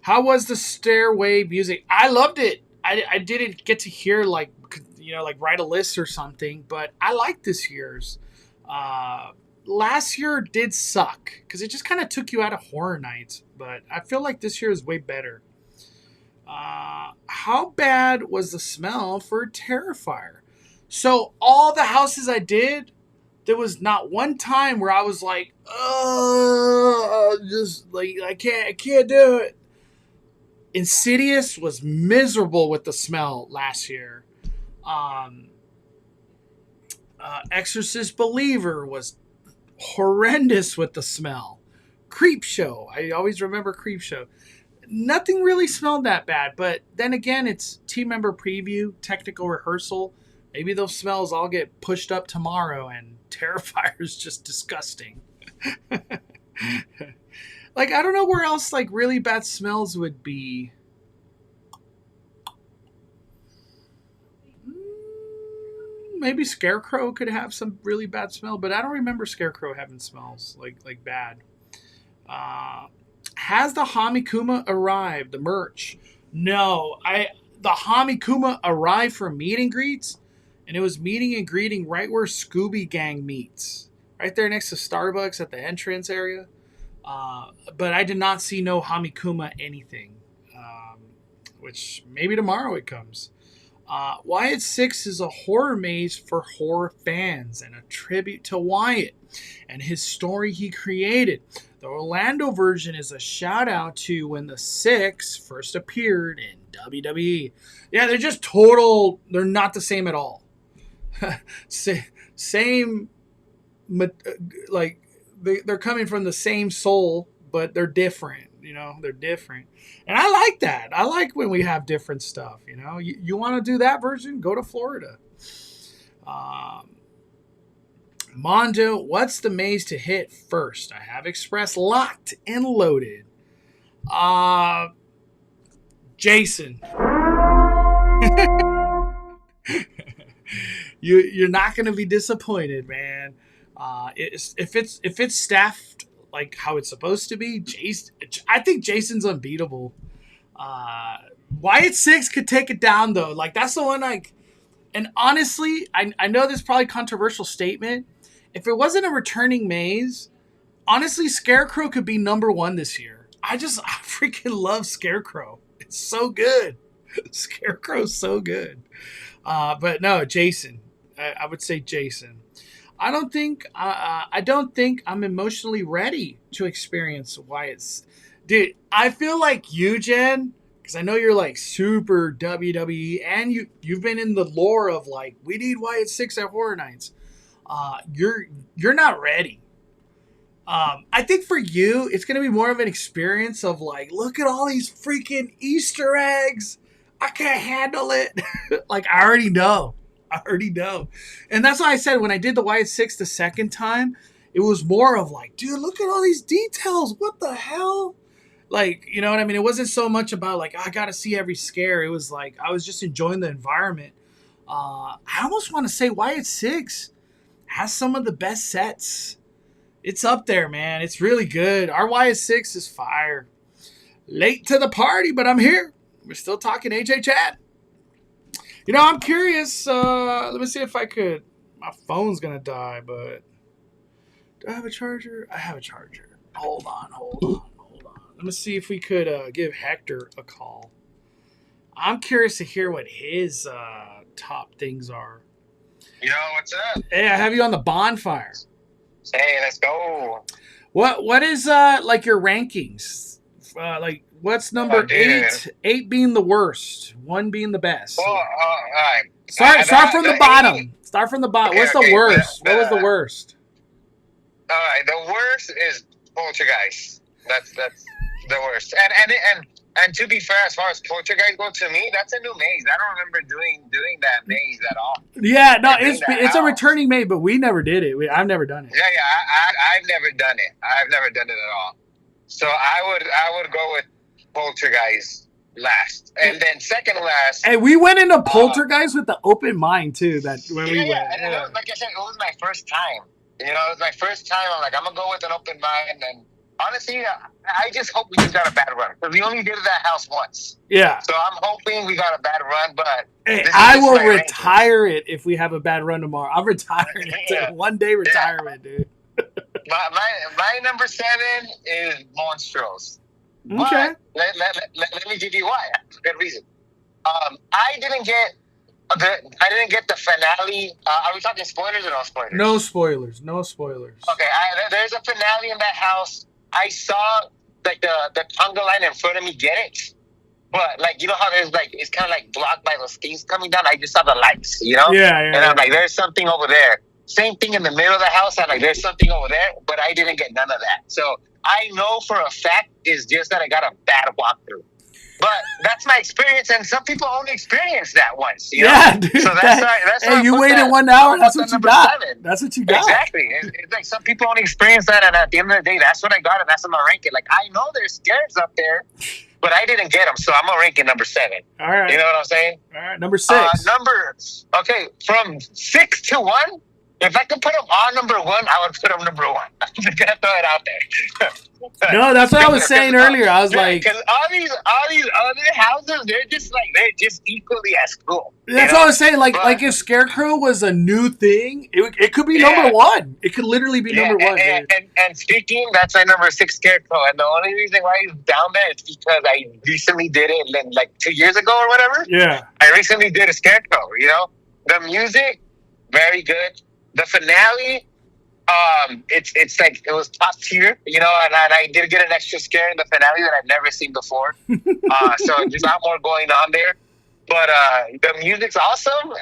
S1: How was the stairway music? I loved it. I didn't get to hear like write a list or something, but I liked this year's. Last year did suck because it just kind of took you out of horror nights, but I feel like this year is way better. How bad was the smell for Terrifier? So all the houses I did, there was not one time where I was like, just like I can't do it. Insidious was miserable with the smell last year. Exorcist Believer was horrendous with the smell. Creepshow, I always remember Creepshow. Nothing really smelled that bad, but then again, it's team member preview, technical rehearsal. Maybe those smells all get pushed up tomorrow, and Terrifier is just disgusting. Like, I don't know where else, like, really bad smells would be. Maybe Scarecrow could have some really bad smell, but I don't remember Scarecrow having smells, like bad. Has the Hamikuma arrived, the merch? No. The Hamikuma arrived for meet and greets, and it was meeting and greeting right where Scooby Gang meets. Right there next to Starbucks at the entrance area. But I did not see no Hamikuma anything, which maybe tomorrow it comes. Wyatt 6 is a horror maze for horror fans and a tribute to Wyatt and his story he created. The Orlando version is a shout out to when the 6 first appeared in WWE. Yeah, they're just they're not the same at all. Same, like, they're coming from the same soul, but they're different. They're different. And I like that. I like when we have different stuff, You want to do that version? Go to Florida. Um, Mondo, what's the maze to hit first? I have Express locked and loaded. Jason. You're not going to be disappointed, man. If it's staffed like how it's supposed to be, I think Jason's unbeatable. Wyatt Six could take it down though. Like that's the one. Like, and honestly, I know this is probably a controversial statement. If it wasn't a returning maze, honestly, Scarecrow could be number one this year. I freaking love Scarecrow. It's so good. Scarecrow's so good. But no, Jason. I would say Jason. I don't think I'm emotionally ready to experience Wyatt's. Dude, I feel like you, Jen, because I know you're like super WWE, and you've been in the lore of like we need Wyatt Six at Horror Nights. You're not ready. I think for you, it's gonna be more of an experience of like, look at all these freaking Easter eggs. I can't handle it. Like I already know. And that's why I said when I did the Wyatt Six the second time, it was more of like, dude, look at all these details. What the hell? Like, you know what I mean? It wasn't so much about like, I got to see every scare. It was like, I was just enjoying the environment. I almost want to say Wyatt Six has some of the best sets. It's up there, man. It's really good. Our Wyatt Six is fire. Late to the party, but I'm here. We're still talking HHN. You know, I'm curious. Let me see if I could. My phone's going to die, but do I have a charger? I have a charger. Hold on. Let me see if we could give Hector a call. I'm curious to hear what his top things are.
S3: Yo, what's up?
S1: Hey, I have you on the Bonfire.
S3: Hey, let's go.
S1: What is like your rankings? Like what's number 8? 8 being the worst, 1 being the best.
S3: Well, all right.
S1: Start from the bottom. Start from the bottom.
S3: Okay,
S1: What's the worst? What was the worst?
S3: All right, the worst is Poltergeist. That's the worst. And to be fair, as far as Poltergeist go, to me, that's a new maze. I don't remember doing that maze at all.
S1: Yeah, no, it's a returning maze, but we never did it. I've never done it.
S3: Yeah, I've never done it. I've never done it at all. So I would go with Poltergeist last, and then second last.
S1: Hey, we went into Poltergeist with the open mind too. That when we went,
S3: and like I said, it was my first time. You know, it was my first time. I'm like, I'm gonna go with an open mind, and honestly, I just hope we just got a bad run because we only did that house once.
S1: Yeah.
S3: So I'm hoping we got a bad run, but
S1: hey, I will retire it if we have a bad run tomorrow. I'm retiring it. One day retirement, dude.
S3: My number 7 is Monstros.
S1: Okay.
S3: But let me give you why. Good reason. I didn't get the finale. Are we talking spoilers or no spoilers?
S1: No spoilers.
S3: Okay. There's a finale in that house. I saw like the conga line in front of me get it, but like you know how there's like it's kind of like blocked by those things coming down. I just saw the lights, you know.
S1: Yeah.
S3: And I'm like, there's something over there. Same thing in the middle of the house. I'm like, there's something over there, but I didn't get none of that. So I know for a fact it's just that I got a bad walkthrough. But that's my experience, and some people only experience that once. You know?
S1: Dude.
S3: So that's
S1: hey, you waited 1 hour. That's what you got. 7. That's what you got.
S3: Exactly. It's like some people only experience that, and at the end of the day, that's what I got, and that's what I'm ranking. Like I know there's scares up there, but I didn't get them, so I'm gonna rank it number 7.
S1: All right.
S3: You know what I'm saying?
S1: All right. Number 6.
S3: From 6 to 1. If I could put them on number 1, I would put them number 1. I'm just gonna throw it out there.
S1: No, that's what I was saying earlier. I was like,
S3: because all these other houses, they're just equally as cool.
S1: That's what I was saying. Like if Scarecrow was a new thing, it could be number 1. It could literally be number 1.
S3: And speaking, that's my number 6 Scarecrow. And the only reason why he's down there is because I recently did it like 2 years ago or whatever.
S1: Yeah,
S3: I recently did a Scarecrow. You know, the music, very good. The finale, it's like it was top tier, you know, and I did get an extra scare in the finale that I've never seen before. So there's a lot more going on there. But the music's awesome.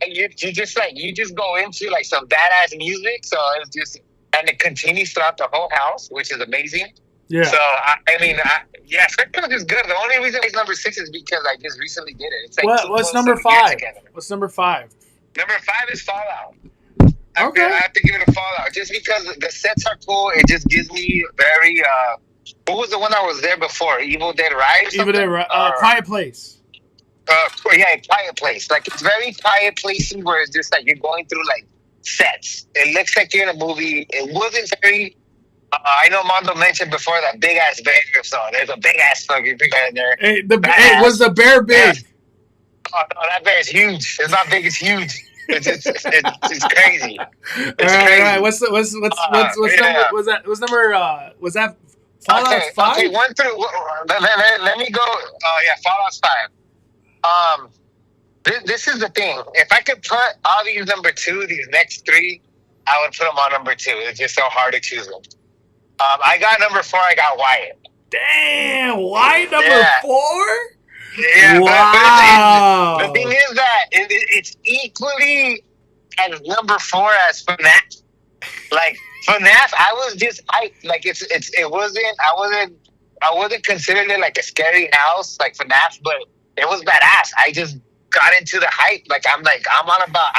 S3: You just go into like some badass music, so it's just and it continues throughout the whole house, which is amazing.
S1: Yeah.
S3: So Scarecrow is good. The only reason it's number 6 is because I just recently did it. It's like
S1: what's number 5? What's number 5?
S3: Number 5 is Fallout.
S1: Okay.
S3: I have to give it a Fallout just because the sets are cool. It just gives me very. What was the one that was there before? Evil Dead Rise or
S1: Even
S3: something?
S1: a Quiet Place.
S3: Yeah, Quiet Place. Like it's very Quiet Placey where it's just like you're going through like sets. It looks like you're in a movie. It wasn't very. I know Mondo mentioned before that big ass bear. So there's a big ass fucking bear in there.
S1: Was the bear big?
S3: Yeah. Oh, no, that bear is huge. It's not big. It's huge. It's crazy. It's crazy.
S1: All right. What's number? Was that Fallout 5?
S3: Okay. 1 through. Let me go. Yeah, Fallout's 5. This is the thing. If I could put all these number 2, these next 3, I would put them on number 2. It's just so hard to choose them. I got number 4. I got Wyatt.
S1: Damn, Wyatt number 4.
S3: Yeah,
S1: wow.
S3: But the thing is that it's equally as number 4 as FNAF. Like FNAF, I wasn't considering it like a scary house like FNAF, but it was badass. I just got into the hype. I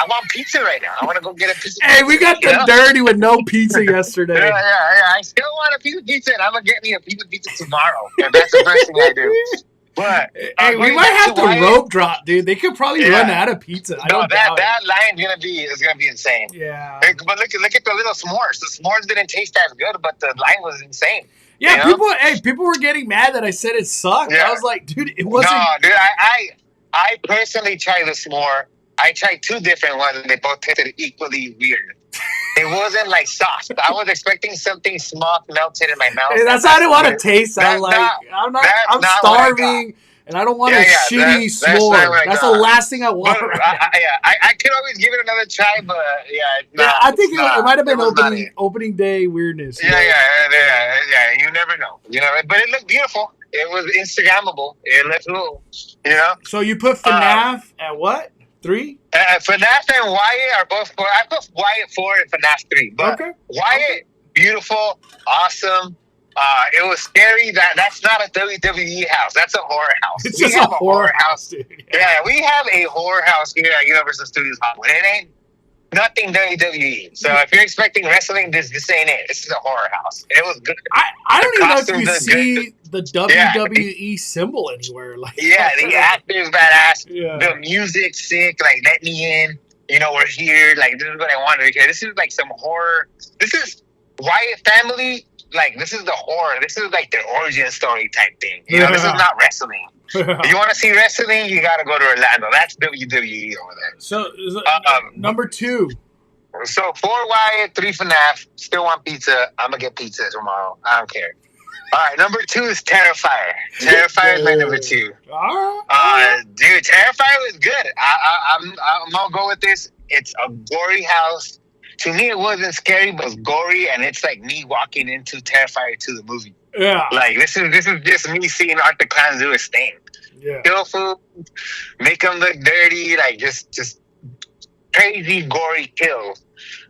S3: want pizza right now. I want to go get a piece of pizza.
S1: Hey, we got dirty with no pizza yesterday.
S3: Yeah. I still want a piece of pizza, and I'm gonna get me a piece of pizza tomorrow. And that's the first thing I do. But
S1: hey, we might have to rope drop, dude. They could probably run out of pizza.
S3: That line's gonna be insane.
S1: Yeah.
S3: But look at the little s'mores. The s'mores didn't taste as good, but the line was insane.
S1: Yeah, people were getting mad that I said it sucked. Yeah. I was like, dude, it wasn't.
S3: No, dude, I personally tried the s'more. I tried 2 different ones, and they both tasted equally weird. It wasn't like soft. I was expecting something small melted in my mouth.
S1: Hey, that's how I didn't want to taste. I'm starving, and I don't want a shitty s'more. That's the last thing I want.
S3: I could always give it another try, but
S1: I think it might have been opening day weirdness.
S3: Yeah. You never know. But it looked beautiful. It was Instagrammable. It looked cool.
S1: So you put FNAF at what? 3?
S3: FNAF and Wyatt are both 4. I put Wyatt 4 and FNAF 3. But Wyatt, beautiful, awesome. It was scary. That's not a WWE house. That's a horror house.
S1: It's just a horror house, dude.
S3: Yeah, we have a horror house here at Universal Studios Hollywood. It ain't nothing WWE. So if you're expecting wrestling, this ain't it. This is a horror house. It was good.
S1: I don't even know if you see the WWE symbol anywhere.
S3: The actor's badass. Yeah. The music's sick. Like, let me in. We're here. Like, this is what I wanted to hear. This is like some horror. This is Wyatt family. Like, this is the horror. This is like their origin story type thing. This is not wrestling. You want to see wrestling? You got to go to Orlando. That's WWE over there.
S1: So, number 2.
S3: So 4 Wyatt, 3 FNAF. Still want pizza. I'm gonna get pizza tomorrow. I don't care. All right, number 2 is Terrifier. Terrifier is my number 2. Dude, Terrifier was good. I'm gonna go with this. It's a gory house. To me, it wasn't scary, but it was gory, and it's like me walking into Terrifier 2, the movie.
S1: Yeah.
S3: Like, this is just me seeing Arthur Clown do his thing.
S1: Yeah.
S3: Kill food, make them look dirty, like just crazy, gory kills.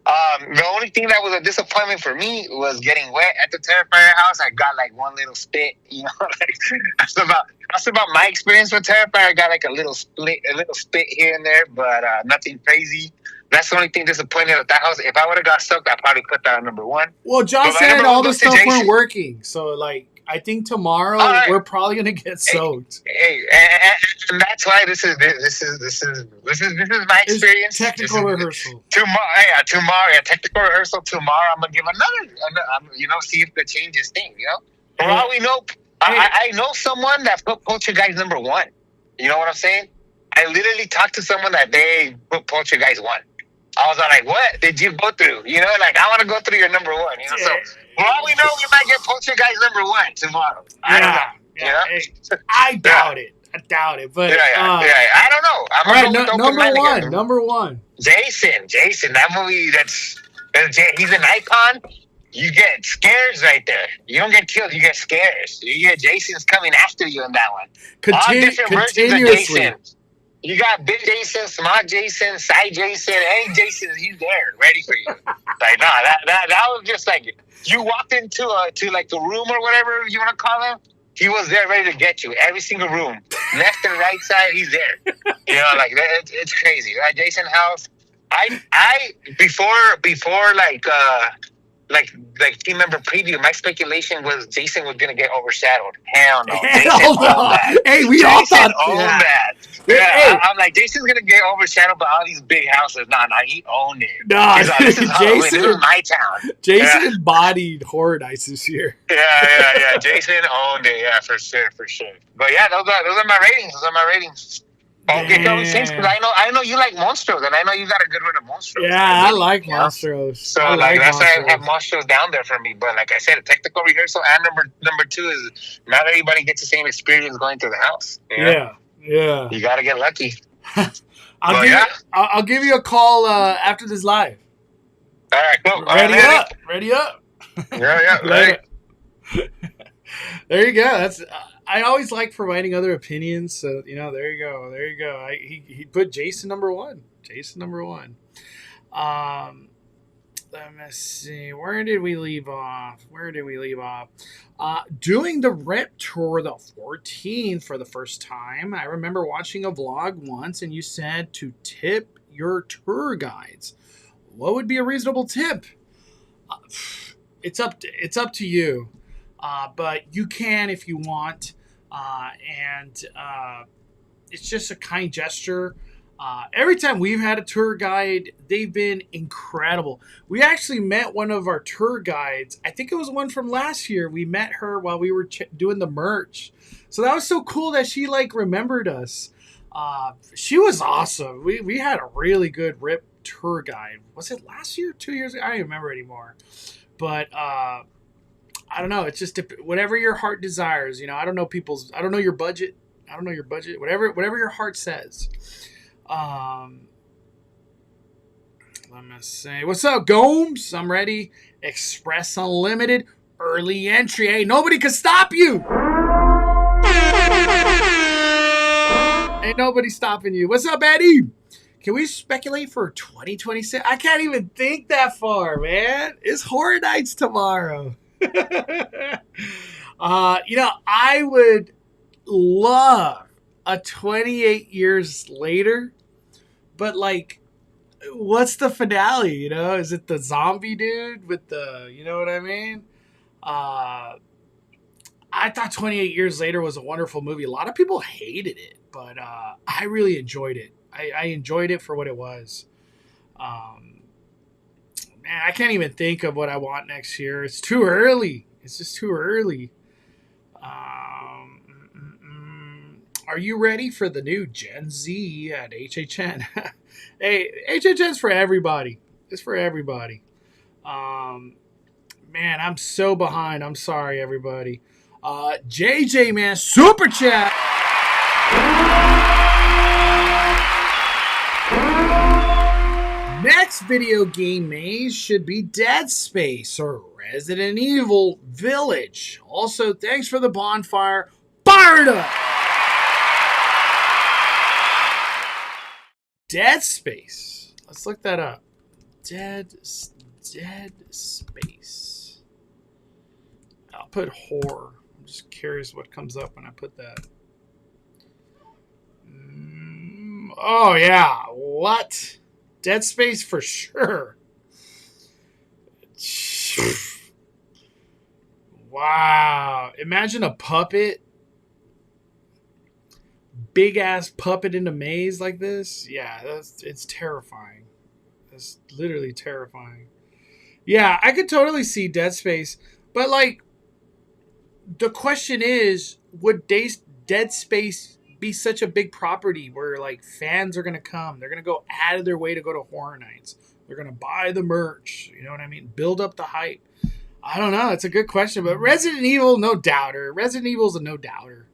S3: The only thing that was a disappointment for me was getting wet at the Terrifier house. I got like one little spit, like that's about my experience with Terrifier. I got like a little spit here and there, but nothing crazy. That's the only thing disappointing at that house. If I would have got soaked, I'd probably put that on number 1.
S1: Well, John said all the stuff weren't working, so like I think tomorrow we're probably gonna get soaked.
S3: Hey, and that's why this is my experience.
S1: Technical rehearsal
S3: tomorrow. Technical rehearsal tomorrow. I'm gonna give another. See if the changes thing. For all we know, I know someone that put Poltergeist number 1. You know what I'm saying? I literally talked to someone that they put Poltergeist 1. I was like, what did you go through? Like, I want to go through your number 1. So, for all we know, we might get Poltergeist number 1 tomorrow. I don't know.
S1: Hey, I doubt it. But
S3: I don't know.
S1: All right, number one.
S3: Jason. That movie. He's an icon. You get scares right there. You don't get killed. You get scares. You get Jason's coming after you in that one. All different versions of Jason. You got big Jason, small Jason, side Jason, any Jason, he's there, ready for you. Like, that was just like, you walked into like the room or whatever you want to call him, he was there ready to get you. Every single room, left and right side, he's there. You know, like it's crazy. Right? Jason House. I before like team member preview, my speculation was Jason was gonna get overshadowed. Hell no, Jason
S1: Hell
S3: owned
S1: no.
S3: that.
S1: Hey, we all
S3: Jason
S1: thought
S3: owned
S1: yeah.
S3: that.
S1: Hey,
S3: Yeah, I'm like, Jason's gonna get overshadowed by all these big houses. Nah, he owned it.
S1: nah,
S3: He's like, this is Halloween. This is my town.
S1: Jason
S3: Yeah.
S1: embodied Horror Nights this year.
S3: Yeah. Jason owned it. Yeah, for sure. But yeah, those are my ratings. Okay, so since I know you like Monstros, and I know you got a good run of Monstros.
S1: Yeah, I like Monstros.
S3: So
S1: I like
S3: that's why
S1: Monstros.
S3: I have Monstros down there for me. But like I said, a technical rehearsal and number two is not everybody gets the same experience going through the house. You know?
S1: Yeah.
S3: You got to get lucky.
S1: I'll give you a call after this live.
S3: All right, cool.
S1: Ready up.
S3: Yeah, right.
S1: There you go. That's I always like providing other opinions. So there you go. He put Jason number one. Let me see. Where did we leave off? Doing the rep tour the 14th for the first time. I remember watching a vlog once, and you said to tip your tour guides. What would be a reasonable tip? It's up to you, but you can if you want, and it's just a kind gesture. Every time we've had a tour guide, they've been incredible. We actually met one of our tour guides. I think it was one from last year. We met her while we were doing the merch. So that was so cool that she remembered us. She was awesome. We had a really good RIP tour guide. Was it last year, 2 years ago? I don't even remember anymore. But I don't know. It's just whatever your heart desires. I don't know your budget. Whatever your heart says. Let me see. What's up, Gomes? I'm ready. Express Unlimited. Early entry. Hey, nobody can stop you. Ain't nobody stopping you. What's up, Eddie? Can we speculate for 2026? I can't even think that far, man. It's Horror Nights tomorrow. I would love a 28 years later, but what's the finale? Is it the zombie dude with the, you know what I mean? I thought 28 Years Later was a wonderful movie. A lot of people hated it, but I really enjoyed it. I enjoyed it for what it was. Man, I can't even think of what I want next year. It's too early. It's just too early. Are you ready for the new Gen Z at HHN? Hey, HHN's for everybody. It's for everybody. Man, I'm so behind. I'm sorry, everybody. JJ, man, super chat. Next video game maze should be Dead Space or Resident Evil Village. Also, thanks for the bonfire. Fired up! Dead Space. Let's look that up. Dead Space. I'll put horror. I'm just curious what comes up when I put that. Oh, yeah. What? Dead Space for sure. Wow. Imagine a puppet. Big ass puppet in a maze like this. Yeah, it's terrifying. It's literally terrifying. Yeah, I could totally see Dead Space. But the question is, would Dead Space be such a big property where fans are going to come? They're going to go out of their way to go to Horror Nights. They're going to buy the merch. You know what I mean? Build up the hype. I don't know. It's a good question. But Resident Evil, no doubter. Resident Evil's a no doubter.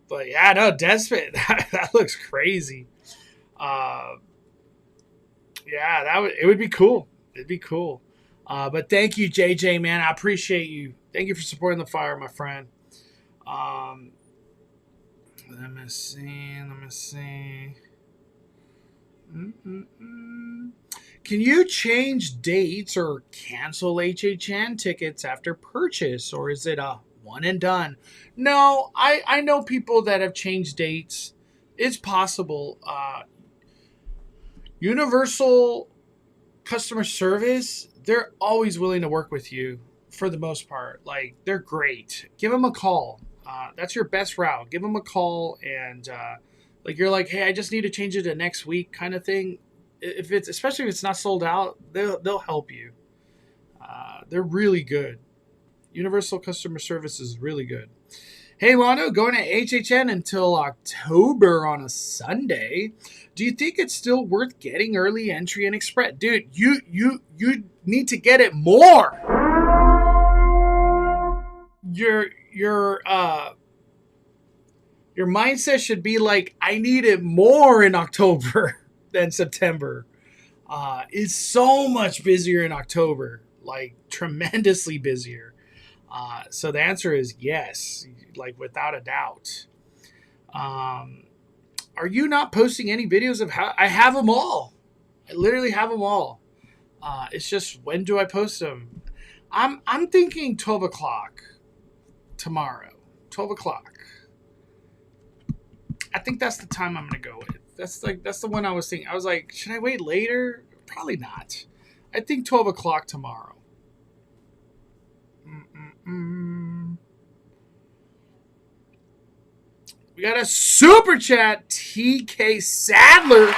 S1: But yeah, no, Dead Space, that looks crazy. Yeah, it would be cool. It'd be cool. But thank you, JJ, man. I appreciate you. Thank you for supporting the fire, my friend. Let me see. Can you change dates or cancel HHN tickets after purchase, or is it a one and done. No, I know people that have changed dates. It's possible. Universal customer service, they're always willing to work with you for the most part. Like, they're great. Give them a call. That's your best route. Give them a call and like you're like, hey, I just need to change it to next week kind of thing. If it's especially if it's not sold out, they'll help you. They're really good. Universal customer service is really good. Hey, Wando, going to HHN until October on a Sunday. Do you think it's still worth getting early entry and express? Dude, you need to get it more. Your mindset should be like, I need it more in October than September. It's so much busier in October, like tremendously busier. So the answer is yes, like without a doubt. Are you not posting any videos of how I have them all? I literally have them all. It's just, when do I post them? I'm thinking 12 o'clock tomorrow. 12 o'clock. I think that's the time I'm going to go with. That's the one I was thinking. I was like, should I wait later? Probably not. I think 12 o'clock tomorrow. We got a super chat, TK Sadler.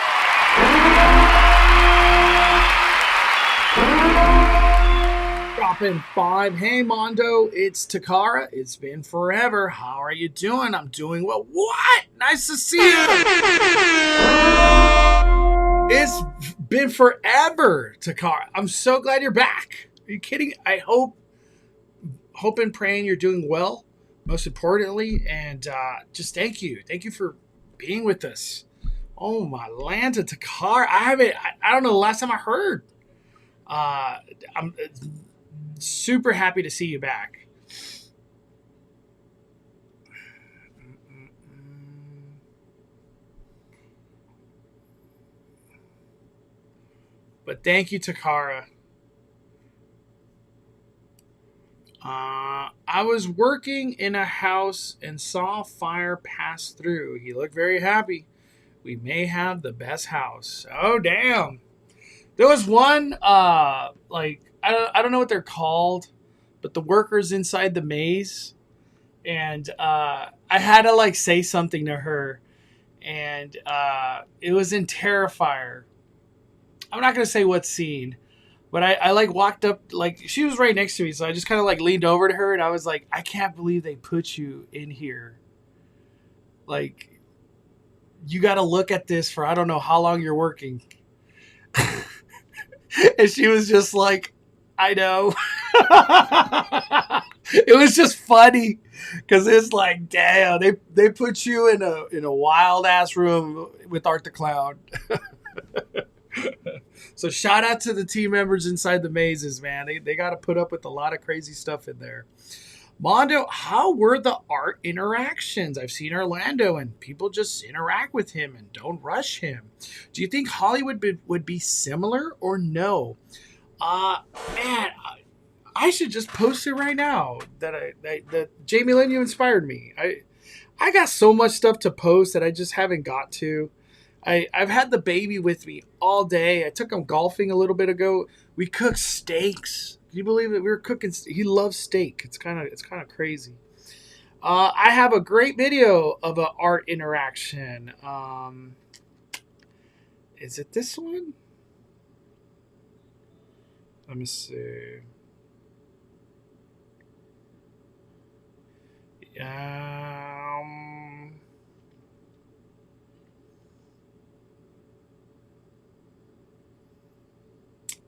S1: Dropping 5. Hey, Mondo, it's Takara. It's been forever. How are you doing? I'm doing well. What? Nice to see you. It's been forever, Takara. I'm so glad you're back. Are you kidding? I hope and praying you're doing well, most importantly, and just thank you for being with us. Oh my land, Takara. I don't know the last time I heard. I'm super happy to see you back. But thank you, Takara. I was working in a house and saw fire pass through. He looked very happy. We may have the best house. Oh, damn. There was one, like, I don't know what they're called, but the workers inside the maze. And I had to, like, say something to her. And it was in Terrifier. I'm not going to say what scene. But I like walked up, like, she was right next to me, so I just kind of like leaned over to her and I was like, I can't believe they put you in here. Like, you got to look at this for I don't know how long you're working. And she was just like, I know. It was just funny because it's like, damn, they put you in a wild ass room with Art the Clown. So shout out to the team members inside the mazes, man. They got to put up with a lot of crazy stuff in there. Mondo, how were the art interactions? I've seen Orlando and people just interact with him and don't rush him. Do you think Hollywood would be similar or no? Man, I should just post it right now that Jamie Lynn, you inspired me. I got so much stuff to post that I just haven't got to. I've had the baby with me all day. I took him golfing a little bit ago. We cooked steaks. Can you believe it? We were cooking. He loves steak. It's kind of crazy. I have a great video of an art interaction. Is it this one? Let me see.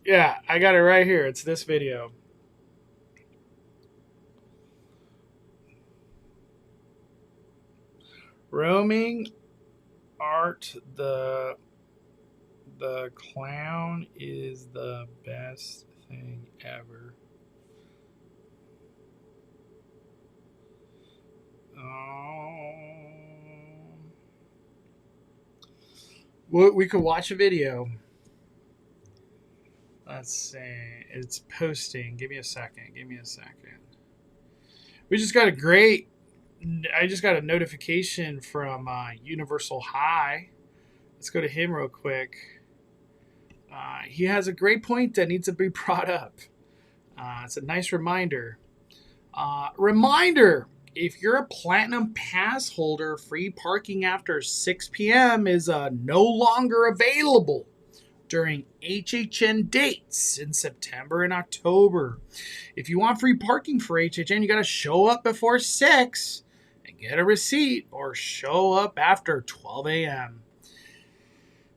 S1: Yeah, I got it right here. It's this video. Roaming art, the clown is the best thing ever. We could watch a video. Let's see. It's posting. Give me a second. We just got a great. I just got a notification from Universal High. Let's go to him real quick. He has a great point that needs to be brought up. It's a nice reminder. Reminder: if you're a Platinum Pass holder, free parking after 6 p.m. is no longer available during HHN dates in September and October. If you want free parking for HHN, you got to show up before 6 and get a receipt, or show up after 12 a.m.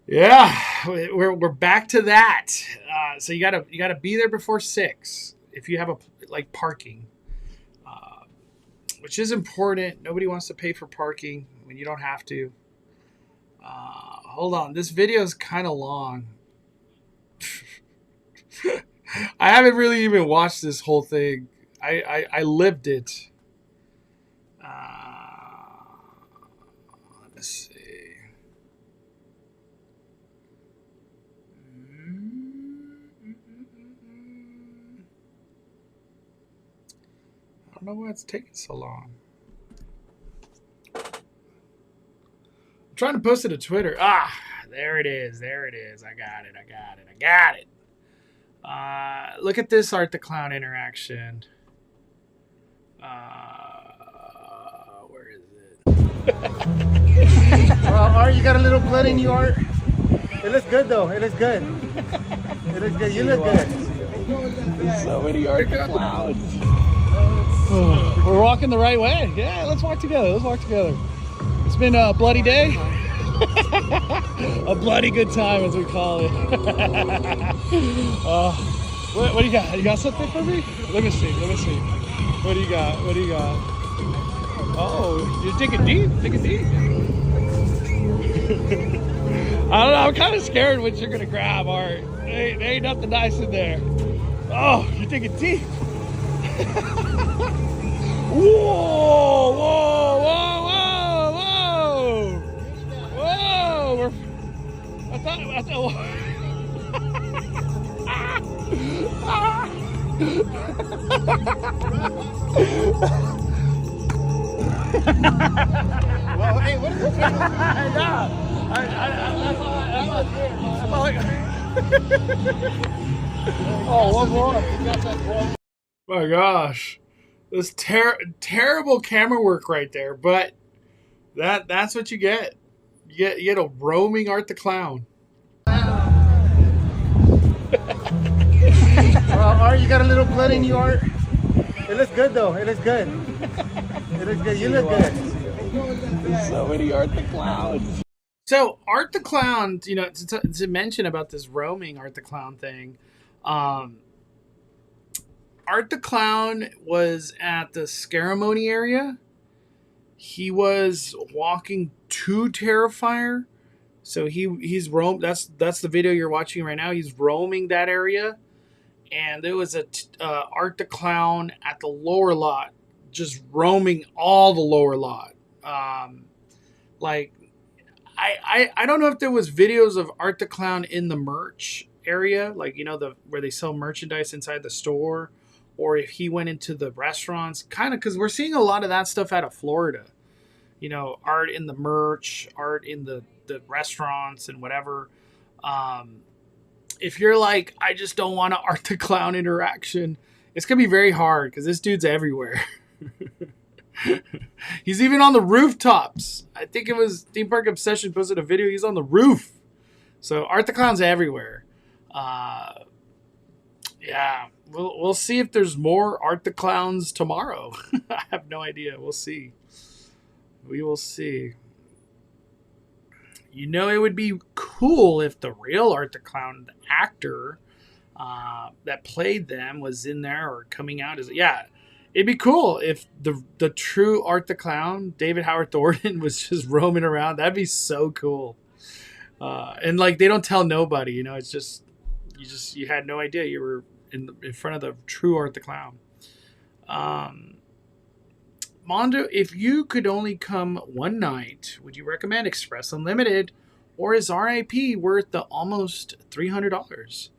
S1: Yeah, we're back to that. So you gotta be there before 6 if you have parking, which is important. Nobody wants to pay for parking when you don't have to. Hold on, this video is kind of long. I haven't really even watched this whole thing. I lived it. Let's see. I don't know why it's taking so long. I'm trying to post it to Twitter. There it is. I got it. Look at this Art the Clown interaction. Where is it?
S4: Well, Art, you got a little blood in you, Art. It looks good, though. It looks good. It looks good. You look good.
S2: There's so many Art the Clowns. We're walking the right way. Yeah, let's walk together. It's been a bloody day. A bloody good time, as we call it. What do you got? You got something for me? Let me see. What do you got? Oh, you're digging deep. I don't know. I'm kind of scared what you're gonna grab, Art. There ain't nothing nice in there. Oh, you're digging deep. Whoa! I thought.
S4: Well, hey, what is this?
S2: Oh, one more.
S1: My gosh, this terrible camera work right there. But that's what you get. You get a roaming Art the Clown.
S4: Well, Art, you got a little blood in you, Art. It looks good, though. It looks good. You look good.
S2: There's so many Art the Clowns.
S1: So Art the Clown, to mention about this roaming Art the Clown thing, Art the Clown was at the ceremony area. He was walking to Terrifier, so he's roamed. That's the video you're watching right now. He's roaming that area, and there was a Art the Clown at the lower lot, just roaming all the lower lot. I don't know if there was videos of Art the Clown in the merch area, where they sell merchandise inside the store, or if he went into the restaurants, kind of, because we're seeing a lot of that stuff out of Florida. Art in the merch, art in the restaurants and whatever. If you're like, I just don't want an Art the Clown interaction, it's going to be very hard because this dude's everywhere. He's even on the rooftops. I think it was Theme Park Obsession posted a video. He's on the roof. So Art the Clown's everywhere. Yeah, we'll see if there's more Art the Clowns tomorrow. I have no idea. We'll see. We will see. It would be cool if the real Art the Clown, the actor that played them, was in there or coming out. It'd be cool if the true Art the Clown, David Howard Thornton, was just roaming around. That'd be so cool. And they don't tell nobody. It's just you had no idea you were in front of the true Art the Clown. Mondo, if you could only come one night, would you recommend Express Unlimited, or is RIP worth the almost $300?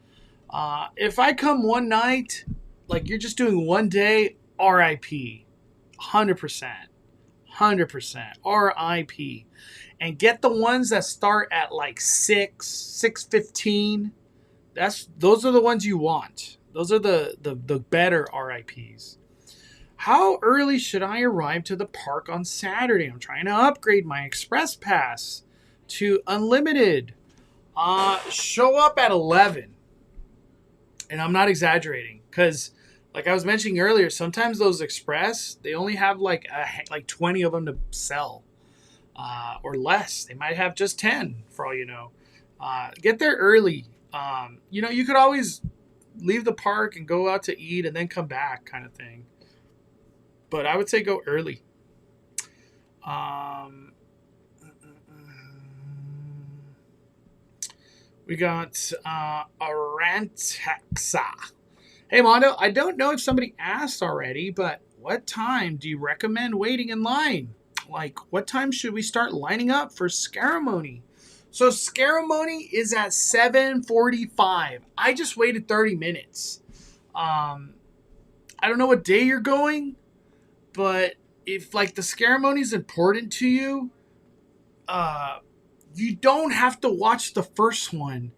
S1: If I come one night, you're just doing one day, RIP. 100%. 100%. RIP. And get the ones that start at like 6:15. Those are the ones you want. Those are the better RIPs. How early should I arrive to the park on Saturday? I'm trying to upgrade my express pass to unlimited. Show up at 11. And I'm not exaggerating, because like I was mentioning earlier, sometimes those express, they only have like 20 of them to sell, or less. They might have just 10 for all you know. Get there early. You could always leave the park and go out to eat and then come back, kind of thing. But I would say go early. We got Arantaxa. Hey, Mondo, I don't know if somebody asked already, but what time do you recommend waiting in line? Like, what time should we start lining up for Scaramony? So Scaramony is at 7:45. I just waited 30 minutes. I don't know what day you're going, but if like the Scaramony is important to you, you don't have to watch the first one.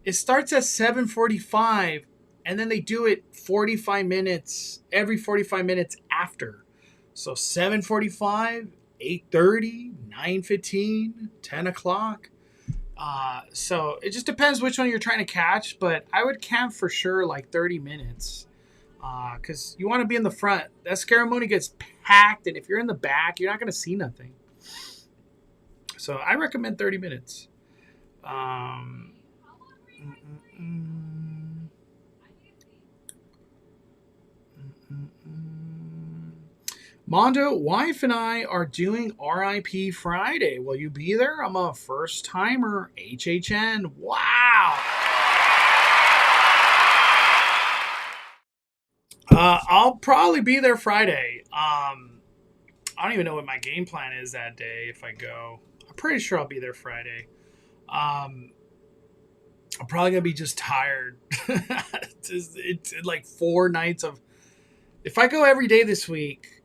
S1: It starts at 7:45, and then they do it 45 minutes, every 45 minutes after. So 7:45, 8:30, 9:15, 10 o'clock. So it just depends which one you're trying to catch, but I would camp for sure like 30 minutes. Because you want to be in the front. That Scaramony gets packed, and if you're in the back, you're not going to see nothing. So I recommend 30 minutes. Mondo, wife and I are doing RIP Friday. Will you be there? I'm a first timer. HHN. Wow. I'll probably be there Friday. I don't even know what my game plan is that day if I go. I'm pretty sure I'll be there Friday. I'm probably going to be just tired. it's like 4 nights of... If I go every day this week,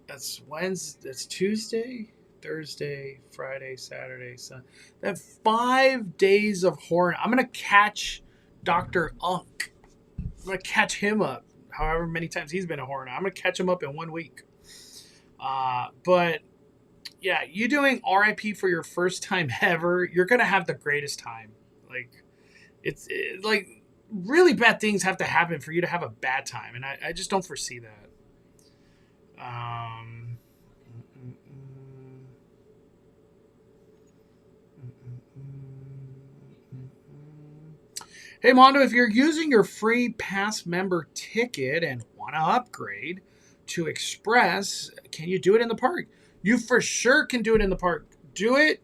S1: that's Wednesday, that's Tuesday, Thursday, Friday, Saturday, Sunday. That 5 days of horror. I'm going to catch Dr. Unk. I'm going to catch him up. However many times he's been a horror. I'm going to catch him up in 1 week. But yeah, you doing RIP for your first time ever, you're going to have the greatest time. Like, it's like really bad things have to happen for you to have a bad time. And I just don't foresee that. Hey, Mondo, if you're using your free pass member ticket and want to upgrade to Express, can you do it in the park? You for sure can do it in the park. Do it.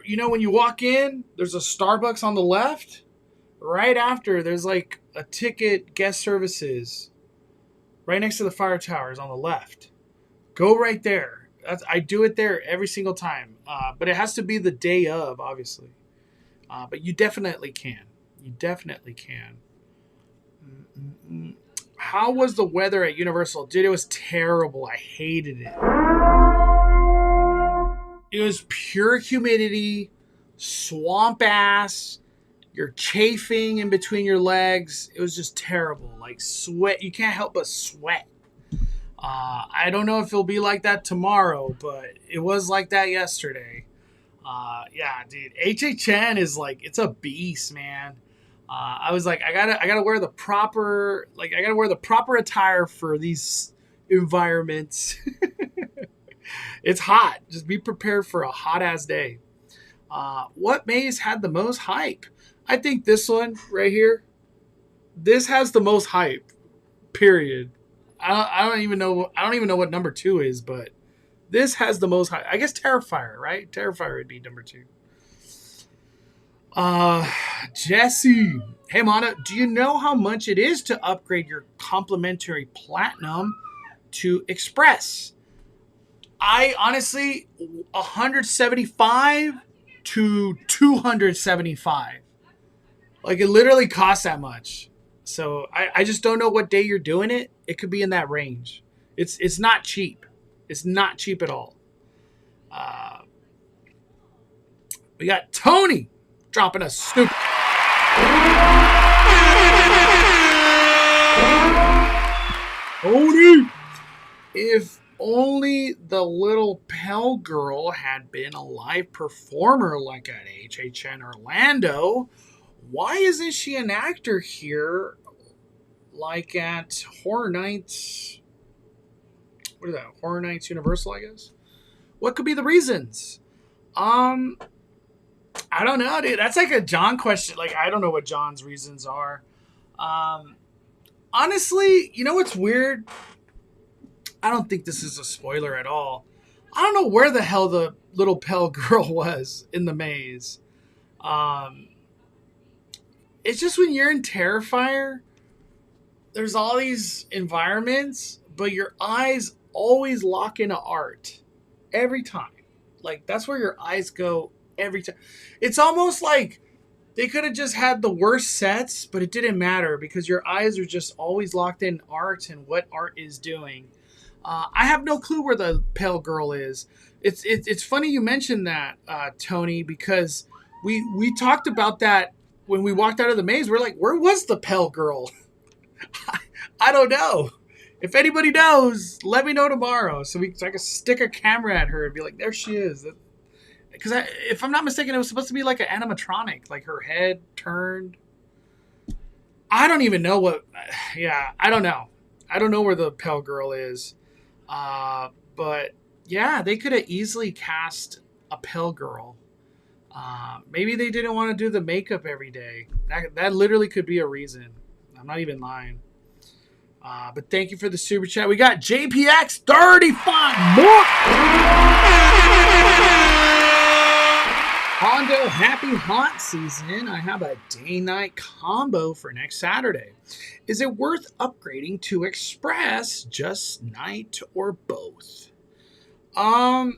S1: You know, when you walk in, there's a Starbucks on the left. Right after, there's like a ticket guest services. Right next to the fire towers on the left. Go right there. I do it there every single time. But it has to be the day of, obviously. But you definitely can. You definitely can. How was the weather at Universal? Dude, it was terrible. I hated it. It was pure humidity, swamp ass. You're chafing in between your legs. It was just terrible. Like sweat. You can't help but sweat. I don't know if it'll be like that tomorrow, but it was like that yesterday. Yeah, dude. HHN is like, it's a beast, man. I was like, I gotta wear the proper, attire for these environments. It's hot. Just be prepared for a hot ass day. What maze had the most hype? I think this one right here. This has the most hype. Period. I don't even know what number 2 is, but this has the most hype. I guess Terrifier, right? Terrifier would be number 2. Jesse. Hey, Mana, do you know how much it is to upgrade your complimentary platinum to Express? I honestly, 175 to 275. Like, it literally costs that much. So I just don't know what day you're doing it. It could be in that range. It's not cheap. It's not cheap at all. We got Tony dropping a stupid. Tony, if only the little Pell Girl had been a live performer like at HHN Orlando, why isn't she an actor here like at Horror Nights? What is that? Horror Nights Universal, I guess? What could be the reasons? I don't know, dude. That's like a John question. Like, I don't know what John's reasons are. Honestly, you know what's weird? I don't think this is a spoiler at all. I don't know where the hell the little Pell Girl was in the maze. It's just when you're in Terrifier, there's all these environments, but your eyes always lock into art every time. Like, that's where your eyes go every time. It's almost like they could have just had the worst sets, but it didn't matter because your eyes are just always locked in art and what art is doing. I have no clue where the Pale Girl is. It's funny you mentioned that, Tony, because we talked about that when we walked out of the maze. We're like, where was the Pale Girl? I don't know. If anybody knows, let me know tomorrow so I can stick a camera at her and be like, there she is. Because if I'm not mistaken, it was supposed to be like an animatronic, like her head turned. I don't even know what. Yeah, I don't know. I don't know where the Pale Girl is. But yeah, they could have easily cast a Pale Girl. Maybe they didn't want to do the makeup every day. That literally could be a reason. I'm not even lying. But thank you for the super chat. We got JPX 35 more. Hondo Happy Haunt Season. I have a day-night combo for next Saturday. Is it worth upgrading to Express, just night, or both? I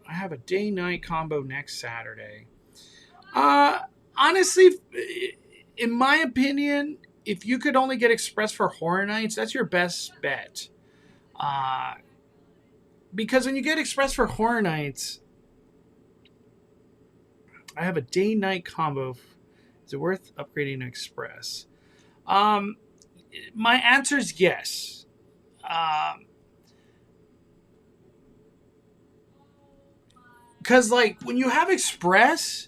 S1: have a day-night combo next Saturday. Honestly, in my opinion, if you could only get Express for Horror Nights, that's your best bet. Because when you get Express for Horror Nights, I have a day-night combo. Is it worth upgrading to Express? My answer is yes. Because, like, when you have Express,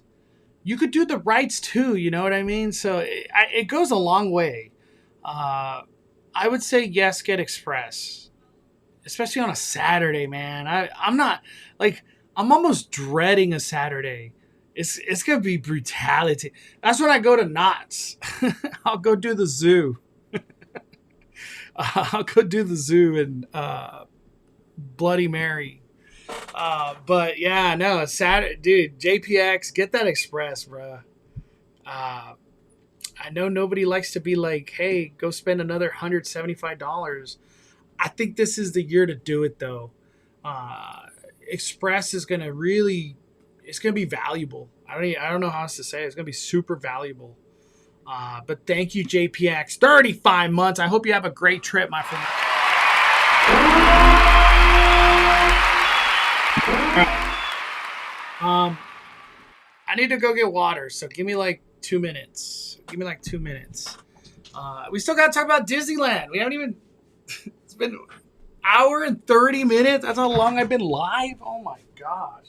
S1: you could do the rides too, you know what I mean? So it goes a long way. I would say yes, get Express. Especially on a Saturday, man. I'm not, like, I'm almost dreading a Saturday. It's going to be brutality. That's when I go to Knott's. I'll go do the zoo. I'll go do the zoo and Bloody Mary. But yeah, no, Saturday, dude, JPX, get that Express, bro. I know nobody likes to be like, hey, go spend another $175. I think this is the year to do it, though. Express is going to really, it's going to be valuable. I don't know how else to say it. It's going to be super valuable. But thank you, JPX. 35 months. I hope you have a great trip, my friend. I need to go get water, so give me like 2 minutes. We still got to talk about Disneyland. We haven't even... It's been an hour and 30 minutes. That's how long I've been live. Oh my gosh.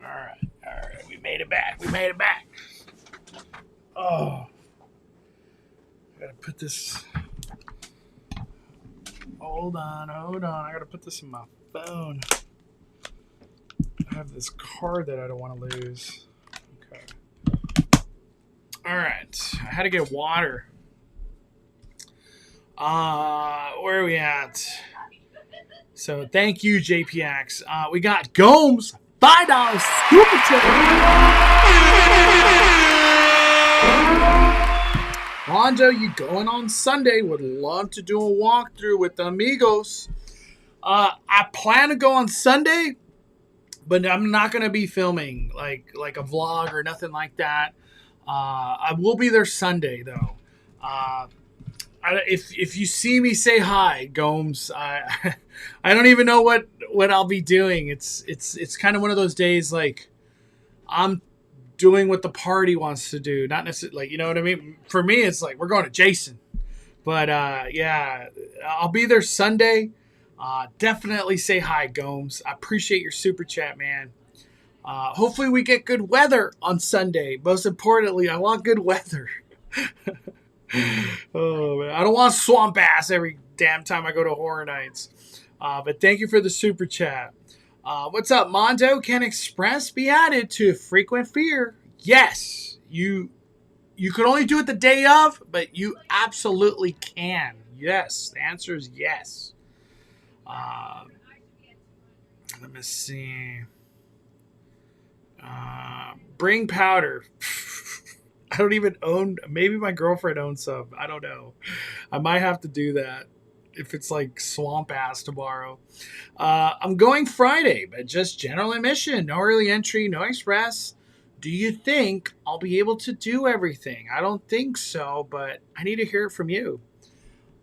S1: All right. We made it back. Oh. I gotta put this. Hold on. I gotta put this in my phone. I have this card that I don't want to lose. Okay. All right. I had to get water. Where are we at? So thank you, JPX. We got Gomes, $5 super chat. Lonzo, you going on Sunday? Would love to do a walkthrough with the amigos. I plan to go on Sunday, but I'm not going to be filming like a vlog or nothing like that. I will be there Sunday though. If you see me, say hi, Gomes. I don't even know what I'll be doing. It's kind of one of those days like I'm doing what the party wants to do, not necessarily like, you know what I mean. For me, it's like we're going to Jason, but yeah, I'll be there Sunday. Definitely say hi, Gomes. I appreciate your super chat, man. Hopefully we get good weather on Sunday. Most importantly, I want good weather. Oh man, I don't want swamp ass every damn time I go to Horror Nights. But thank you for the super chat. What's up, Mondo? Can Express be added to Frequent Fear? Yes, you could only do it the day of, but you absolutely can. Yes, the answer is yes. Let me see. Bring powder. I don't even own. Maybe my girlfriend owns some. I don't know. I might have to do that if it's like swamp ass tomorrow. I'm going Friday, but just general admission. No early entry, no express. Do you think I'll be able to do everything? I don't think so, but I need to hear it from you.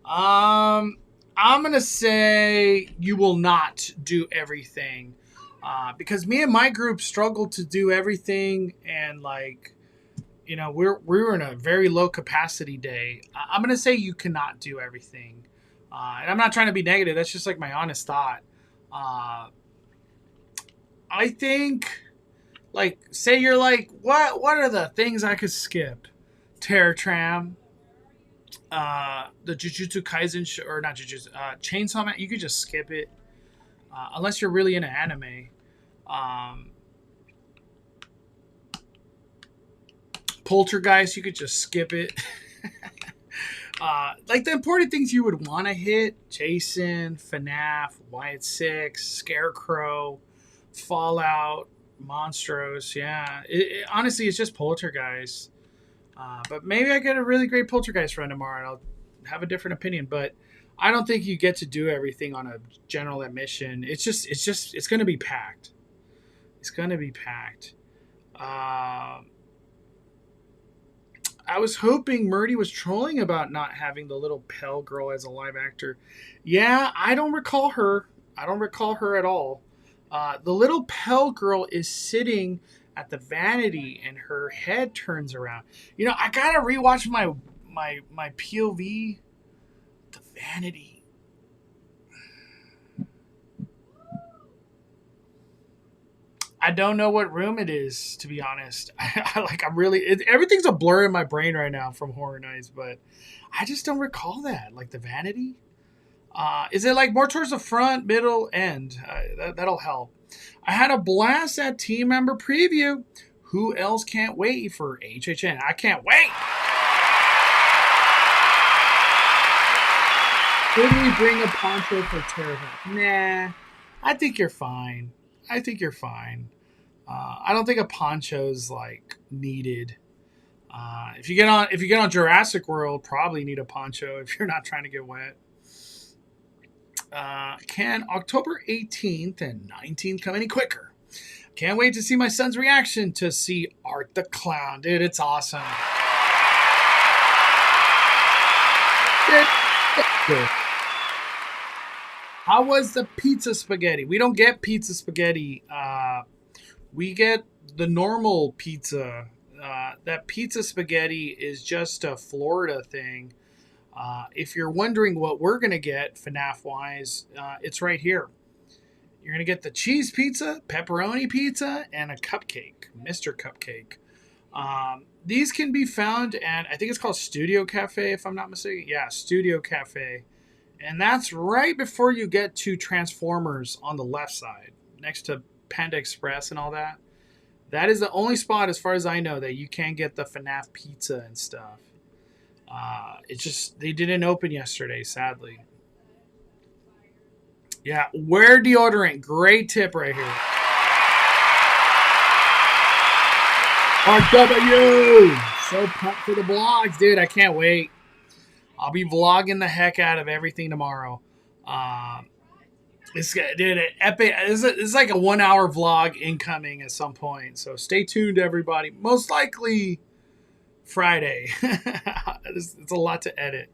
S1: I'm gonna say you will not do everything, because me and my group struggled to do everything, and like, you know, we were in a very low capacity day. I'm gonna say you cannot do everything, and I'm not trying to be negative. That's just like my honest thought. I think, like, say you're like, what are the things I could skip? Terror Tram, the Jujutsu Kaisen or not Jujutsu, Chainsaw Man. You could just skip it, unless you're really into anime. Poltergeist, you could just skip it. Like the important things you would want to hit: Jason, FNAF, Wyatt 6, Scarecrow, Fallout, Monstros. Yeah, honestly, it's just Poltergeist. But maybe I get a really great Poltergeist run tomorrow and I'll have a different opinion. But I don't think you get to do everything on a general admission. It's going to be packed. It's going to be packed. I was hoping Murdy was trolling about not having the little pale girl as a live actor. Yeah, I don't recall her. I don't recall her at all. The little pale girl is sitting at the vanity and her head turns around. You know, I gotta rewatch my POV. The vanity. I don't know what room it is, to be honest. Everything's a blur in my brain right now from Horror Nights, but I just don't recall that. Like the vanity. Is it like more towards the front, middle, end? That'll help. I had a blast at team member preview. Who else can't wait for HHN? I can't wait. Should we bring a poncho for Terror? Nah, I think you're fine. I don't think a poncho's like needed. If you get on Jurassic World, probably need a poncho if you're not trying to get wet. Can October 18th and 19th come any quicker? Can't wait to see my son's reaction to see Art the Clown. Dude, it's awesome. How was the pizza spaghetti? We don't get pizza spaghetti. We get the normal pizza. That pizza spaghetti is just a Florida thing. If you're wondering what we're going to get FNAF-wise, it's right here. You're going to get the cheese pizza, pepperoni pizza, and a cupcake, Mr. Cupcake. These can be found at, I think it's called Studio Cafe, if I'm not mistaken. Yeah, Studio Cafe. And that's right before you get to Transformers on the left side, next to Panda Express and all that. That is the only spot, as far as I know, that you can get the FNAF pizza and stuff. It's just they didn't open yesterday, sadly. Yeah, wear deodorant. Great tip right here. RW! So pumped for the vlogs, dude. I can't wait. I'll be vlogging the heck out of everything tomorrow. It's dude, epic. It's like a 1 hour vlog incoming at some point. So stay tuned, everybody. Most likely Friday. It's a lot to edit.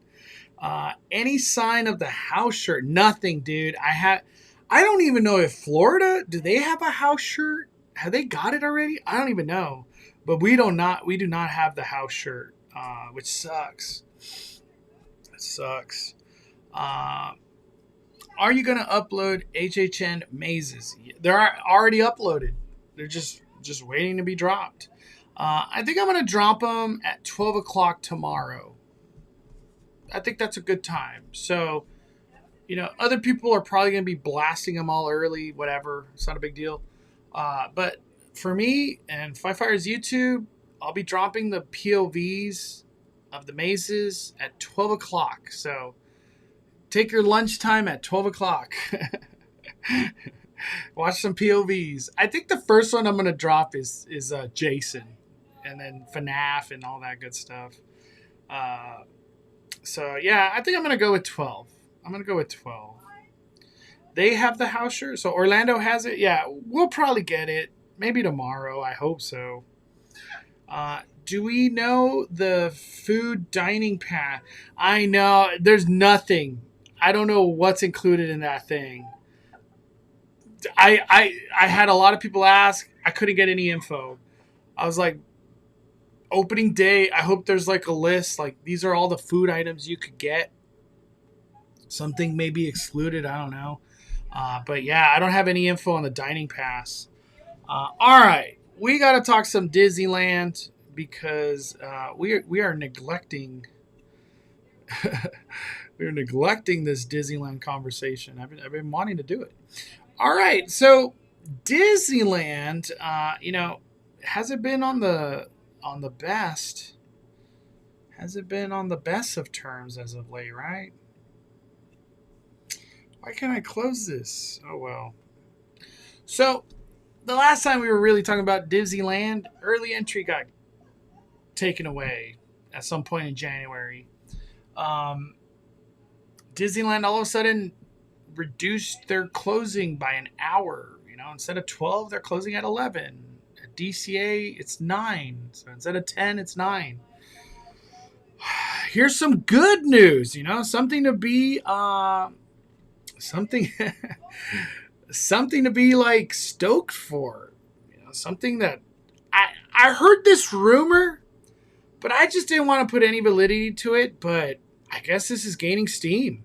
S1: Any sign of the house shirt? Nothing, dude. I don't even know if Florida, do they have a house shirt? Have they got it already? I don't even know. But we do not have the house shirt, which sucks. It sucks. Are you gonna upload HHN mazes? They're already uploaded. They're just waiting to be dropped. I think I'm gonna drop them at 12 o'clock tomorrow. I think that's a good time. So, other people are probably gonna be blasting them all early. Whatever, it's not a big deal. But for me and Fire's YouTube, I'll be dropping the POVs of the mazes at 12 o'clock. So take your lunchtime at 12 o'clock. Watch some POVs. I think the first one I'm going to drop is Jason, and then FNAF and all that good stuff. So yeah, I think I'm going to go with 12. They have the house shirt, so Orlando has it. Yeah, we'll probably get it. Maybe tomorrow. I hope so. Do we know the food dining pass? I know. There's nothing. I don't know what's included in that thing. I had a lot of people ask. I couldn't get any info. I was like, opening day, I hope there's like a list. Like, these are all the food items you could get. Something may be excluded. I don't know. But yeah, I don't have any info on the dining pass. All right, we got to talk some Disneyland because we are neglecting we're neglecting this Disneyland conversation. I've been wanting to do it. All right, so Disneyland, has it been on the best? Has it been on the best of terms as of late, right? Why can't I close this? Oh well. So the last time we were really talking about Disneyland, early entry got taken away at some point in January. Disneyland all of a sudden reduced their closing by an hour. Instead of 12, they're closing at 11. At DCA, it's 9. So instead of 10, it's 9. Here's some good news. Something to be something to be like stoked for. Something that I heard this rumor, but I just didn't want to put any validity to it. But I guess this is gaining steam.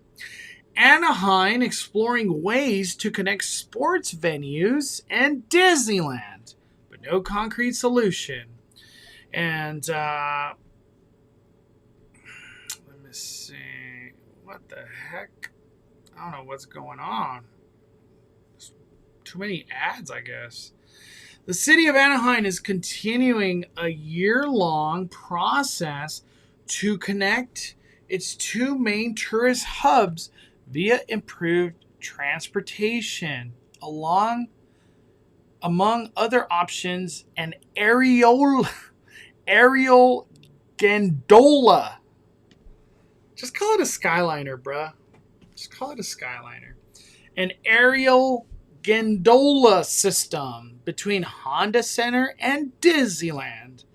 S1: Anaheim exploring ways to connect sports venues and Disneyland, but no concrete solution. And let me see, what the heck? I don't know what's going on. There's too many ads, I guess. The city of Anaheim is continuing a year-long process to connect its two main tourist hubs via improved transportation, among other options, an aerial gondola. Just call it a Skyliner, bruh. Just call it a Skyliner. An aerial gondola system between Honda Center and Disneyland.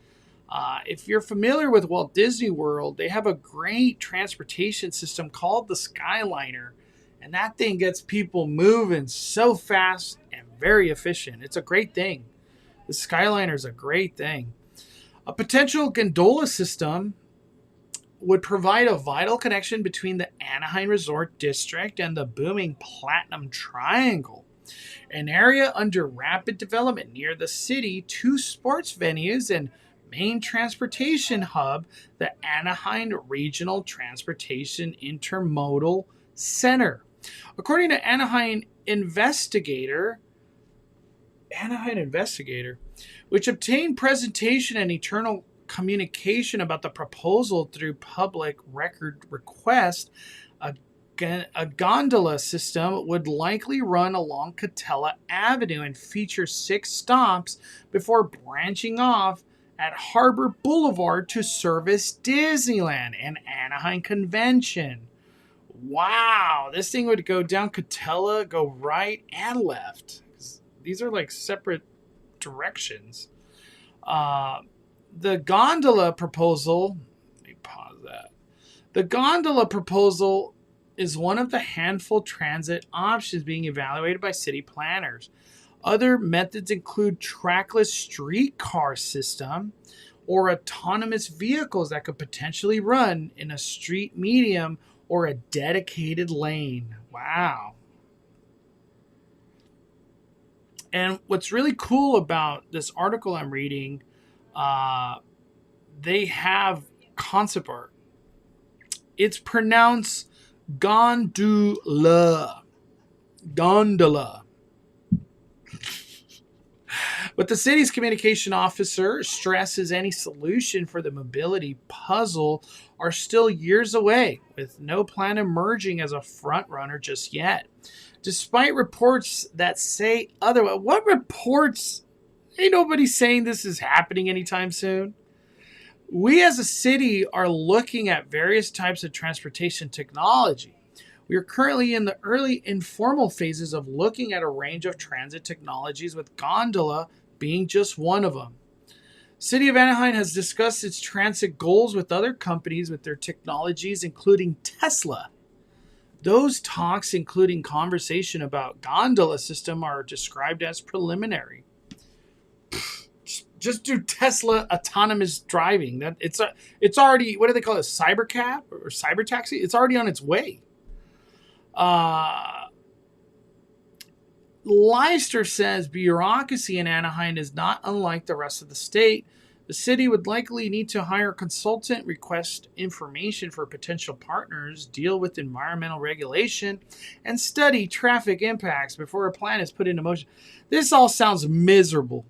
S1: If you're familiar with Walt Disney World, they have a great transportation system called the Skyliner. And that thing gets people moving so fast and very efficient. It's a great thing. The Skyliner is a great thing. A potential gondola system would provide a vital connection between the Anaheim Resort District and the booming Platinum Triangle, an area under rapid development near the city, two sports venues, and main transportation hub, the Anaheim Regional Transportation Intermodal Center. According to Anaheim Investigator, which obtained presentation and internal communication about the proposal through public record request, a gondola system would likely run along Catella Avenue and feature 6 stops before branching off at Harbor Boulevard to service Disneyland and Anaheim Convention. Wow, this thing would go down Catella, go right and left. These are like separate directions. The gondola proposal, let me pause that. The gondola proposal is one of the handful transit options being evaluated by city planners. Other methods include trackless streetcar system or autonomous vehicles that could potentially run in a street medium or a dedicated lane. Wow. And what's really cool about this article I'm reading, they have concept art. It's pronounced gondola. Gondola. But the city's communication officer stresses any solution for the mobility puzzle are still years away, with no plan emerging as a front runner just yet. Despite reports that say otherwise. What reports? Ain't nobody saying this is happening anytime soon. We as a city are looking at various types of transportation technology. We are currently in the early informal phases of looking at a range of transit technologies, with gondola being just one of them. City of Anaheim has discussed its transit goals with other companies with their technologies, including Tesla. Those talks, including conversation about gondola system, are described as preliminary. Just do Tesla autonomous driving. That it's already, what do they call it, cybercab or cyber taxi? It's already on its way. Leister says bureaucracy in Anaheim is not unlike the rest of the state. The city would likely need to hire a consultant, request information for potential partners, deal with environmental regulation, and study traffic impacts before a plan is put into motion. This all sounds miserable.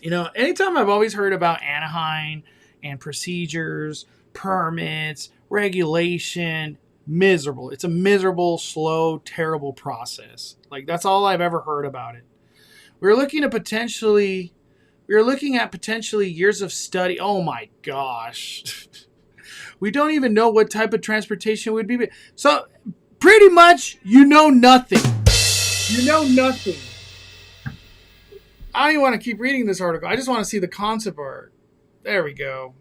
S1: You know, anytime I've always heard about Anaheim and procedures, permits, regulation, miserable. It's a miserable, slow, terrible process. Like, that's all I've ever heard about it. We're looking at potentially years of study. Oh my gosh. We don't even know what type of transportation would be. So pretty much you know nothing. You know nothing. I don't even want to keep reading this article. I just want to see the concept art. There we go.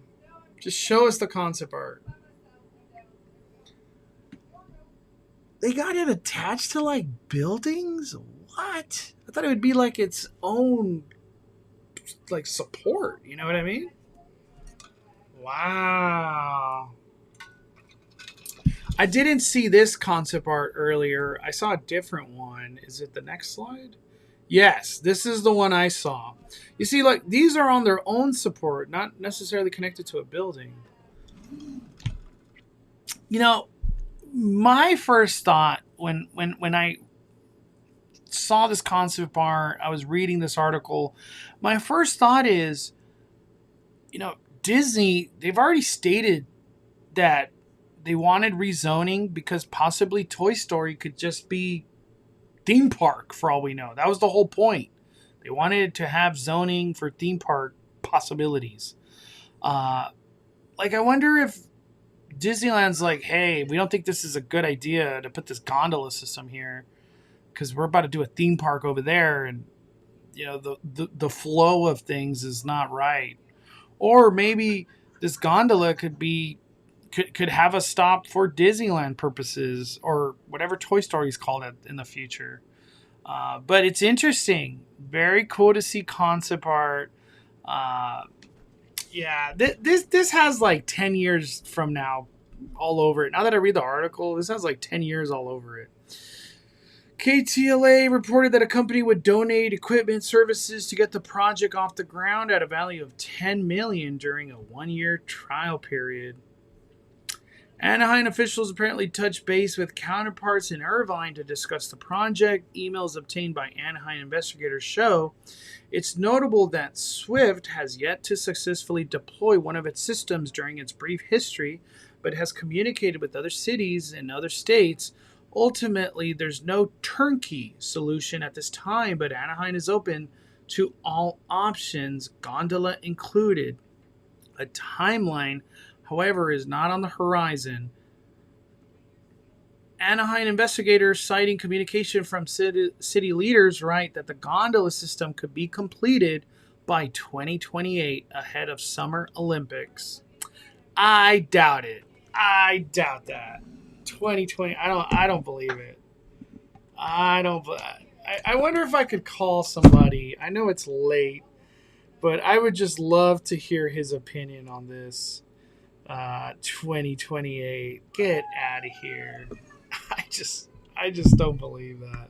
S1: Just show us the concept art. They got it attached to like buildings? What? I thought it would be like its own like support. You know what I mean? Wow. I didn't see this concept art earlier. I saw a different one. Is it the next slide? Yes, this is the one I saw. You see, like, these are on their own support, not necessarily connected to a building. You know, my first thought when I saw this concept art, I was reading this article, my first thought is, you know, Disney, they've already stated that they wanted rezoning because possibly Toy Story could just be theme park for all we know. That was the whole point. They wanted to have zoning for theme park possibilities. Like, I wonder if Disneyland's like, hey, we don't think this is a good idea to put this gondola system here because we're about to do a theme park over there, and you know the flow of things is not right. Or maybe this gondola could have a stop for Disneyland purposes or whatever Toy Story is called in the future. But it's interesting. Very cool to see concept art. Yeah, this has like 10 years from now all over it. Now that I read the article, this has like 10 years all over it. KTLA reported that a company would donate equipment services to get the project off the ground at a value of $10 million during a 1-year trial period. Anaheim officials apparently touched base with counterparts in Irvine to discuss the project. Emails obtained by Anaheim investigators show it's notable that Swift has yet to successfully deploy one of its systems during its brief history, but has communicated with other cities and other states. Ultimately, there's no turnkey solution at this time, but Anaheim is open to all options, gondola included. A timeline, however, is not on the horizon. Anaheim investigators citing communication from city leaders write that the gondola system could be completed by 2028 ahead of Summer Olympics. I doubt it. I doubt that. 2020. I don't believe it. I wonder if I could call somebody. I know it's late, but I would just love to hear his opinion on this. 2028. Get out of here. I just don't believe that.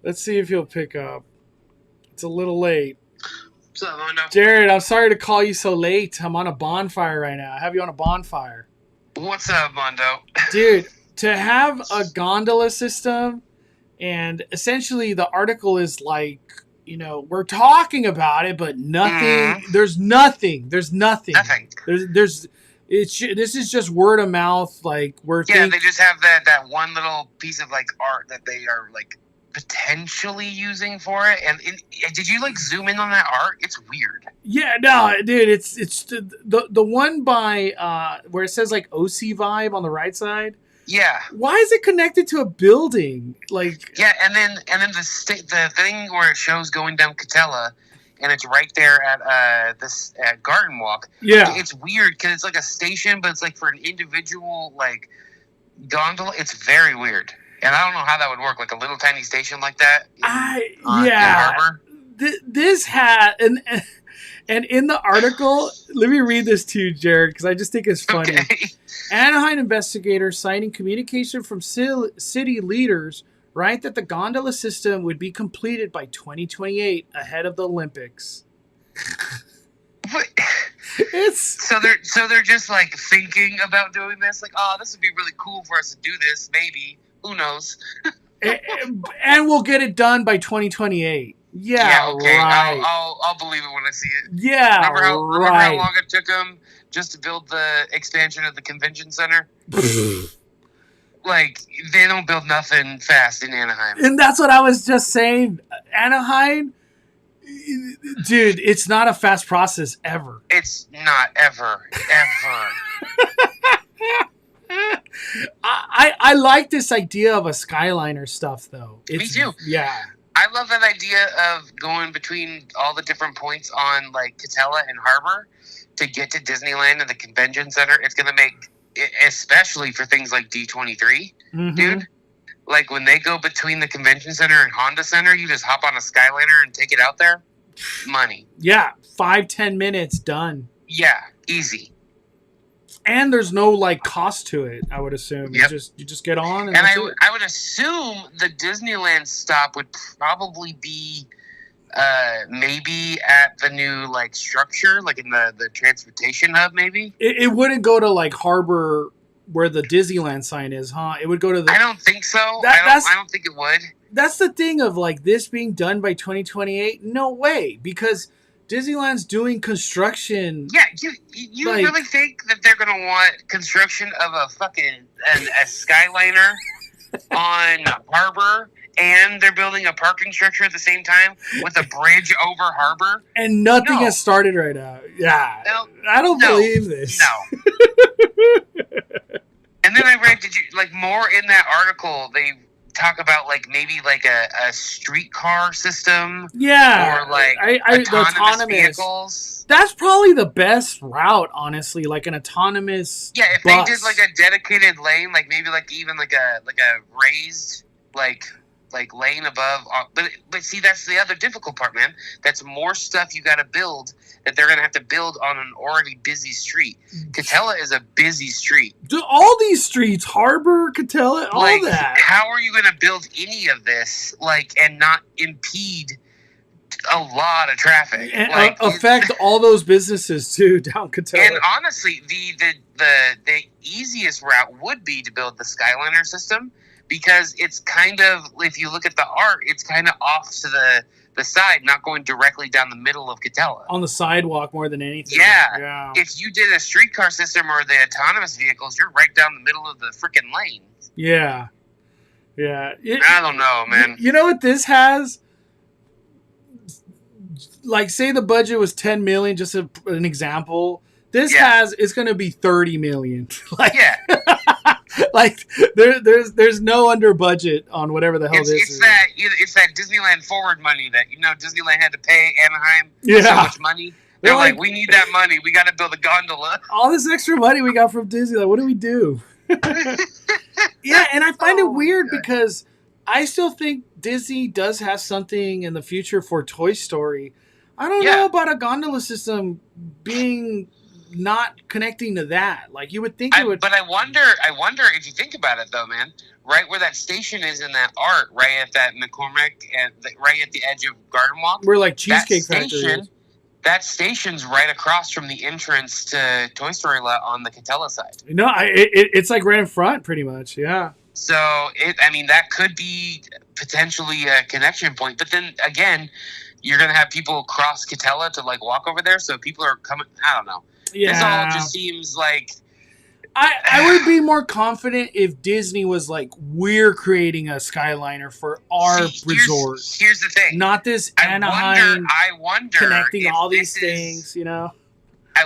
S1: Let's see if he'll pick up. It's a little late.
S3: What's up, Mondo?
S1: Jared, I'm sorry to call you so late. I'm on a bonfire right now. I have you on a bonfire.
S3: What's up, Mondo?
S1: Dude, to have a gondola system, and essentially the article is like, we're talking about it, but nothing. There's nothing.
S3: Nothing.
S1: This is just word of mouth. Like
S3: they just have that one little piece of like art that they are like potentially using for it. And did you like zoom in on that art? It's weird.
S1: Yeah, no, dude, it's the one by where it says like OC Vibe on the right side.
S3: Yeah.
S1: Why is it connected to a building? Like
S3: yeah, and then the thing where it shows going down Catella, and it's right there at Garden Walk.
S1: Yeah,
S3: it's weird because it's like a station, but it's like for an individual like gondola. It's very weird, and I don't know how that would work. Like a little tiny station like that. In Harbor.
S1: This had and in the article, let me read this to you, Jared, because I just think it's funny.
S3: Okay.
S1: Anaheim investigators citing communication from city leaders write that the gondola system would be completed by 2028 ahead of the Olympics.
S3: But,
S1: So
S3: they're just like thinking about doing this. Like, oh, this would be really cool for us to do this. Maybe, who knows?
S1: and we'll get it done by 2028. Yeah,
S3: okay.
S1: Right.
S3: I'll believe it when I see it.
S1: Yeah,
S3: remember how long it took them just to build the expansion of the convention center? Like, they don't build nothing fast in Anaheim.
S1: And that's what I was just saying. Anaheim, dude, it's not a fast process ever.
S3: It's not ever.
S1: I like this idea of a Skyliner stuff, though.
S3: Me too.
S1: Yeah.
S3: I love that idea of going between all the different points on, like, Catella and Harbor to get to Disneyland and the convention center. It's going to make, especially for things like D23, dude. Like, when they go between the convention center and Honda Center, you just hop on a Skyliner and take it out there. Money.
S1: Yeah. 5-10 minutes, done.
S3: Yeah. Easy.
S1: And there's no like cost to it, I would assume.
S3: Yep.
S1: You just get on, and
S3: I would assume the Disneyland stop would probably be maybe at the new like structure, like in the transportation hub, maybe.
S1: It wouldn't go to like Harbor where the Disneyland sign is, huh? It would go to the.
S3: I don't think so. I don't think it would.
S1: That's the thing of like this being done by 2028. No way, because Disneyland's doing construction.
S3: Yeah, you like, really think that they're gonna want construction of a Skyliner on Harbor, and they're building a parking structure at the same time with a bridge over Harbor?
S1: And nothing has started right now. Yeah,
S3: no,
S1: I don't believe this.
S3: No. And then I read, more in that article? They talk about like maybe like a streetcar system, or like autonomous vehicles.
S1: That's probably the best route, honestly. Like an autonomous.
S3: Yeah, if
S1: bus.
S3: they did like a dedicated lane, like maybe like even like a raised like lane above. But see, that's the other difficult part, man. That's more stuff you got to build that they're gonna have to build on an already busy street. Catella is a busy street.
S1: All these streets, Harbor, Catella, all that.
S3: How are you gonna build any of this, and not impede a lot of traffic.
S1: And
S3: Like
S1: affect all those businesses too down Catella.
S3: and honestly, the easiest route would be to build the Skyliner system, because it's kind of, if you look at the art, it's kind of off to the side, not going directly down the middle of Catella.
S1: On the sidewalk more than anything.
S3: Yeah. If you did a streetcar system or the autonomous vehicles, you're right down the middle of the freaking lane.
S1: Yeah.
S3: I don't know, man.
S1: You know what this has? Like, say the budget was 10 million, just an example. This it's going to be 30 million. Like, like there's no under budget on whatever the hell this is.
S3: It's that Disneyland forward money that, Disneyland had to pay Anaheim so much money. They're like, we need that money. We got to build a gondola.
S1: All this extra money we got from Disney. Like, what do we do? Yeah, and I find it weird because I still think Disney does have something in the future for Toy Story. I don't know about a gondola system being not connecting to that. Like, you would think it would.
S3: But I wonder if you think about it, though, man. Right where that station is in that art, right at that McCormick, and right at the edge of Garden Walk.
S1: Where, like, Cheesecake Factory is.
S3: That station's right across from the entrance to Toy Story Lot on the Catella side.
S1: No, it's like right in front, pretty much. Yeah.
S3: So that could be potentially a connection point. But then again, you're gonna have people cross Catella to like walk over there. So people are coming. I don't know.
S1: Yeah.
S3: This all just seems like.
S1: I would be more confident if Disney was like, we're creating a Skyliner for our resort.
S3: Here's the thing.
S1: Not this Anaheim
S3: I wonder
S1: connecting all these things,
S3: I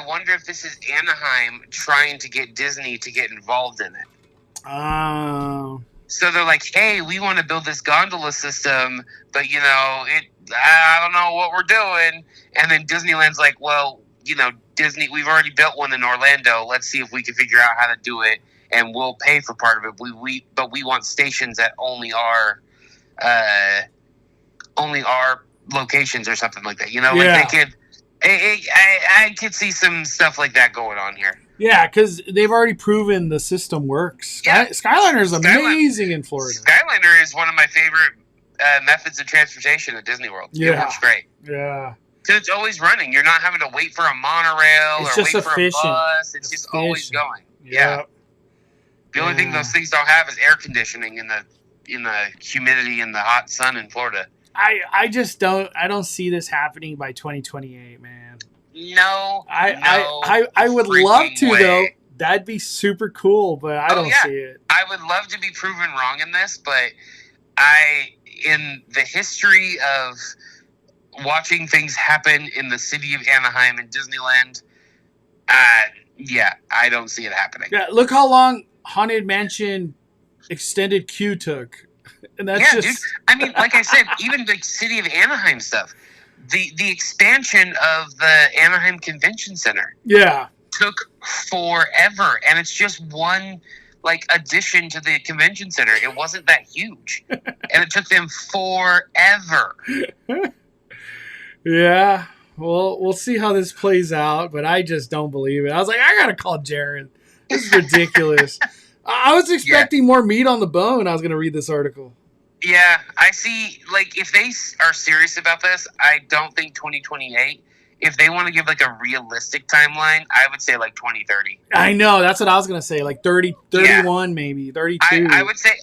S3: wonder if this is Anaheim trying to get Disney to get involved in it.
S1: Oh.
S3: So they're like, hey, we want to build this gondola system, but, I don't know what we're doing. And then Disneyland's like, well, Disney, we've already built one in Orlando. Let's see if we can figure out how to do it, and we'll pay for part of it. But we want stations at only our locations or something like that. Like they could. I could see some stuff like that going on here.
S1: Yeah, because they've already proven the system works. Skyliner is amazing in Florida.
S3: Skyliner is one of my favorite methods of transportation at Disney World.
S1: Yeah,
S3: it works great.
S1: Yeah.
S3: Because it's always running. You're not having to wait for a monorail or wait for a bus. It's just always going. Yeah. The only thing those things don't have is air conditioning in the humidity and the hot sun in Florida.
S1: I just don't see this happening by 2028, man.
S3: No.
S1: I would love to though. That'd be super cool, but I don't see it.
S3: I would love to be proven wrong in this, but in the history of watching things happen in the city of Anaheim and Disneyland, I don't see it happening.
S1: Yeah, look how long Haunted Mansion Extended Queue took. And that's
S3: dude. Like I said, even the city of Anaheim stuff, the expansion of the Anaheim Convention Center took forever, and it's just one addition to the convention center. It wasn't that huge, and it took them forever.
S1: Yeah, well, we'll see how this plays out, but I just don't believe it. I was like, I gotta call Jared. This is ridiculous. I was expecting more meat on the bone. I was gonna read this article.
S3: Yeah, I see. If they are serious about this, I don't think 2028. If they want to give a realistic timeline, I would say 2030.
S1: I know, that's what I was gonna say. 30, 31, maybe 32.
S3: I would say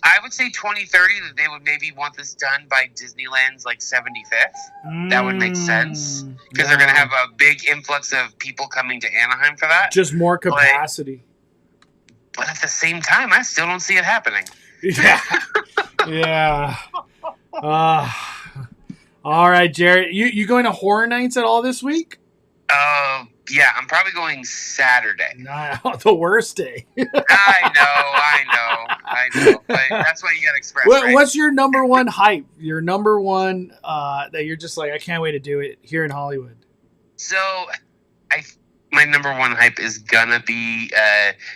S3: 2030 that they would maybe want this done by Disneyland's 75th. That would make sense because they're gonna have a big influx of people coming to Anaheim for that.
S1: Just more capacity.
S3: But at the same time, I still don't see it happening.
S1: Yeah. Yeah. All right, Jared. You going to Horror Nights at all this week?
S3: Yeah, I'm probably going Saturday.
S1: Nah, the worst day.
S3: I know. But that's why you got to express.
S1: What's your number one hype? Your number one that you're just I can't wait to do it here in Hollywood.
S3: So, my number one hype is gonna be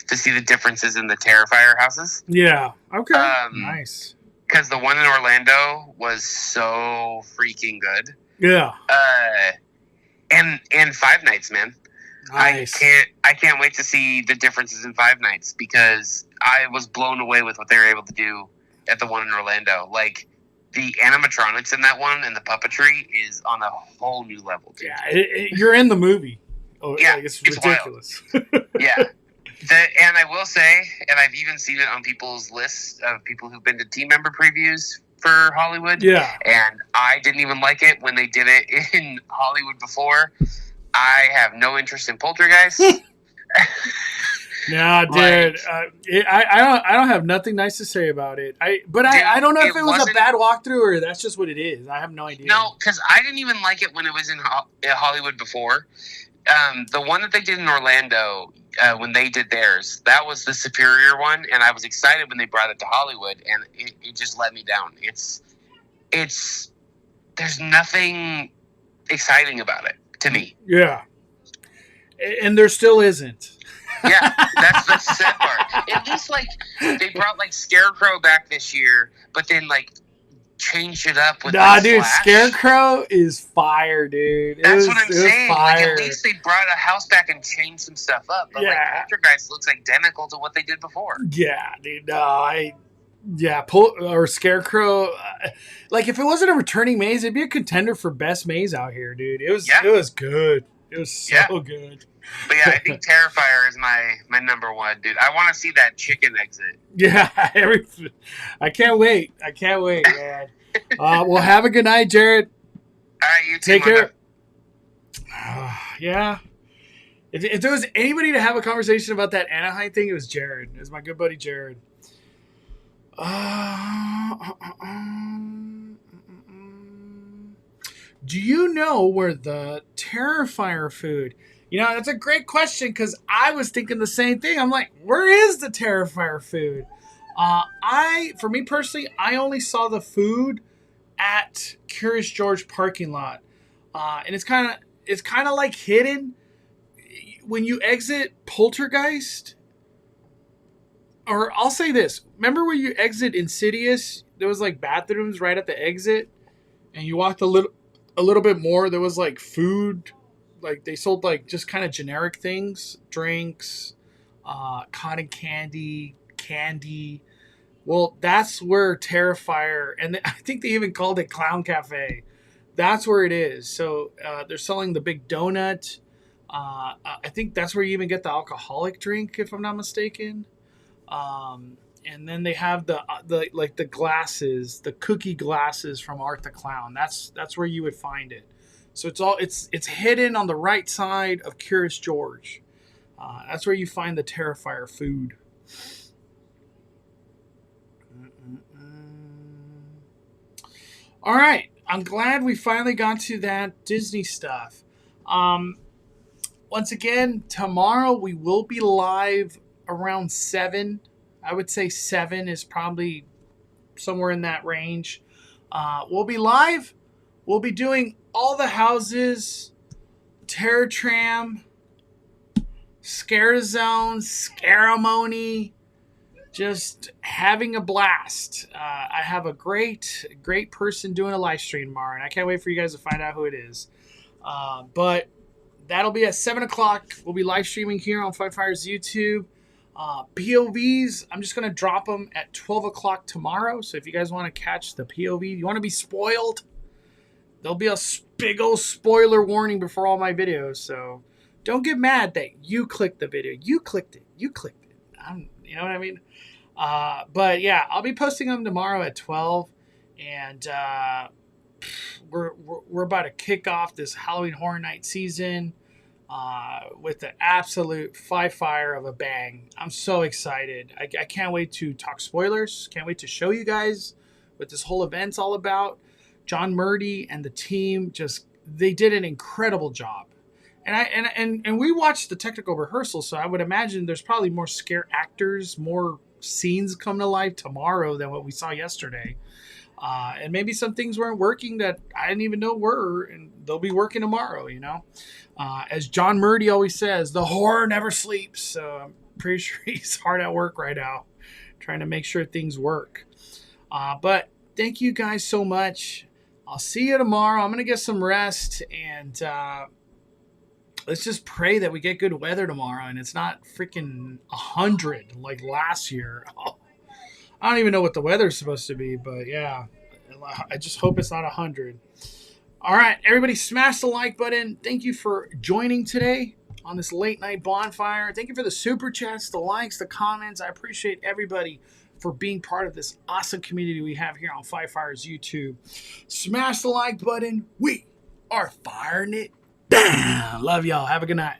S3: to see the differences in the Terrifier houses.
S1: Yeah. Okay. Nice.
S3: Because the one in Orlando was so freaking good.
S1: Yeah.
S3: And Five Nights, man.
S1: Nice.
S3: I can't wait to see the differences in Five Nights because I was blown away with what they were able to do at the one in Orlando. the animatronics in that one and the puppetry is on a whole new level, dude.
S1: Yeah, you're in the movie. Oh,
S3: Yeah,
S1: like, it's
S3: it's
S1: ridiculous.
S3: Yeah. And I will say, and I've even seen it on people's lists of people who've been to team member previews for Hollywood.
S1: Yeah.
S3: And I didn't even like it when they did it in Hollywood before. I have no interest in Poltergeist.
S1: Nah, dude. I don't have nothing nice to say about it. I don't know if it was a bad walkthrough or that's just what it is. I have no idea.
S3: No, because I didn't even like it when it was in Hollywood before. The one that they did in Orlando, when they did theirs, that was the superior one, and I was excited when they brought it to Hollywood, and it just let me down. It's there's nothing exciting about it to me.
S1: Yeah, and there still isn't.
S3: Yeah, that's the sad part. At least like they brought like Scarecrow back this year, but then like changed it up with
S1: dude,
S3: Flash.
S1: Scarecrow is fire, dude.
S3: That's what I'm saying. Like,
S1: Fire.
S3: at least they brought a house back and changed some stuff up. But like Poltergeist looks identical to what they did before.
S1: Yeah, dude. Or Scarecrow. Like if it wasn't a returning maze, it'd be a contender for best maze out here, dude. It was good. It was so good.
S3: But yeah, I think Terrifier is my number one, dude. I want to see that chicken exit.
S1: Yeah, I can't wait. Man. Well, have a good night, Jared.
S3: All right, you too.
S1: Take care. Yeah. If there was anybody to have a conversation about that Anaheim thing, it was Jared. It was my good buddy Jared. Do you know where the Terrifier food? You know, that's a great question because I was thinking the same thing. I'm like, where is the Terrifier food? For me personally, I only saw the food at Curious George parking lot, and it's kind of like hidden when you exit Poltergeist. Or I'll say this: remember when you exit Insidious? There was like bathrooms right at the exit, and you walked a little bit more. There was like food. Like they sold like just kind of generic things, drinks, cotton candy. Well, that's where Terrifier, and I think they even called it Clown Cafe. That's where it is. So they're selling the big donut. I think that's where you even get the alcoholic drink, if I'm not mistaken. And then they have the glasses, the cookie glasses from Art the Clown. That's where you would find it. So it's hidden on the right side of Curious George. That's where you find the Terrifier food. All right, I'm glad we finally got to that Disney stuff. Once again, tomorrow we will be live around 7. I would say 7 is probably somewhere in that range. We'll be live. We'll be doing all the houses, Terror Tram, Scare Zone, Scaramony, just having a blast. I have a great person doing a live stream tomorrow, and I can't wait for you guys to find out who it is. But that'll be at 7 o'clock. We'll be live streaming here on Firefire's YouTube. POVs, I'm just going to drop them at 12 o'clock tomorrow. So if you guys want to catch the POV, you want to be spoiled, there'll be a big old spoiler warning before all my videos. So don't get mad that you clicked the video. You clicked it. You know what I mean? But yeah, I'll be posting them tomorrow at 12. And we're about to kick off this Halloween Horror Night season with the absolute fire of a bang. I'm so excited. I can't wait to talk spoilers. Can't wait to show you guys what this whole event's all about. John Murdy and the team they did an incredible job. And we watched the technical rehearsal, so I would imagine there's probably more scare actors, more scenes come to life tomorrow than what we saw yesterday. And maybe some things weren't working that I didn't even know were, and they'll be working tomorrow, you know. As John Murdy always says, the horror never sleeps. So I'm pretty sure he's hard at work right now, trying to make sure things work. But thank you guys so much. I'll see you tomorrow. I'm going to get some rest, and let's just pray that we get good weather tomorrow and it's not freaking 100 like last year. I don't even know what the weather's supposed to be, but yeah, I just hope it's not 100. All right, everybody, smash the like button. Thank you for joining today on this late night bonfire. Thank you for the super chats, the likes, the comments. I appreciate everybody for being part of this awesome community we have here on Five Fires YouTube. Smash the like button. We are firing it down. Love y'all. Have a good night.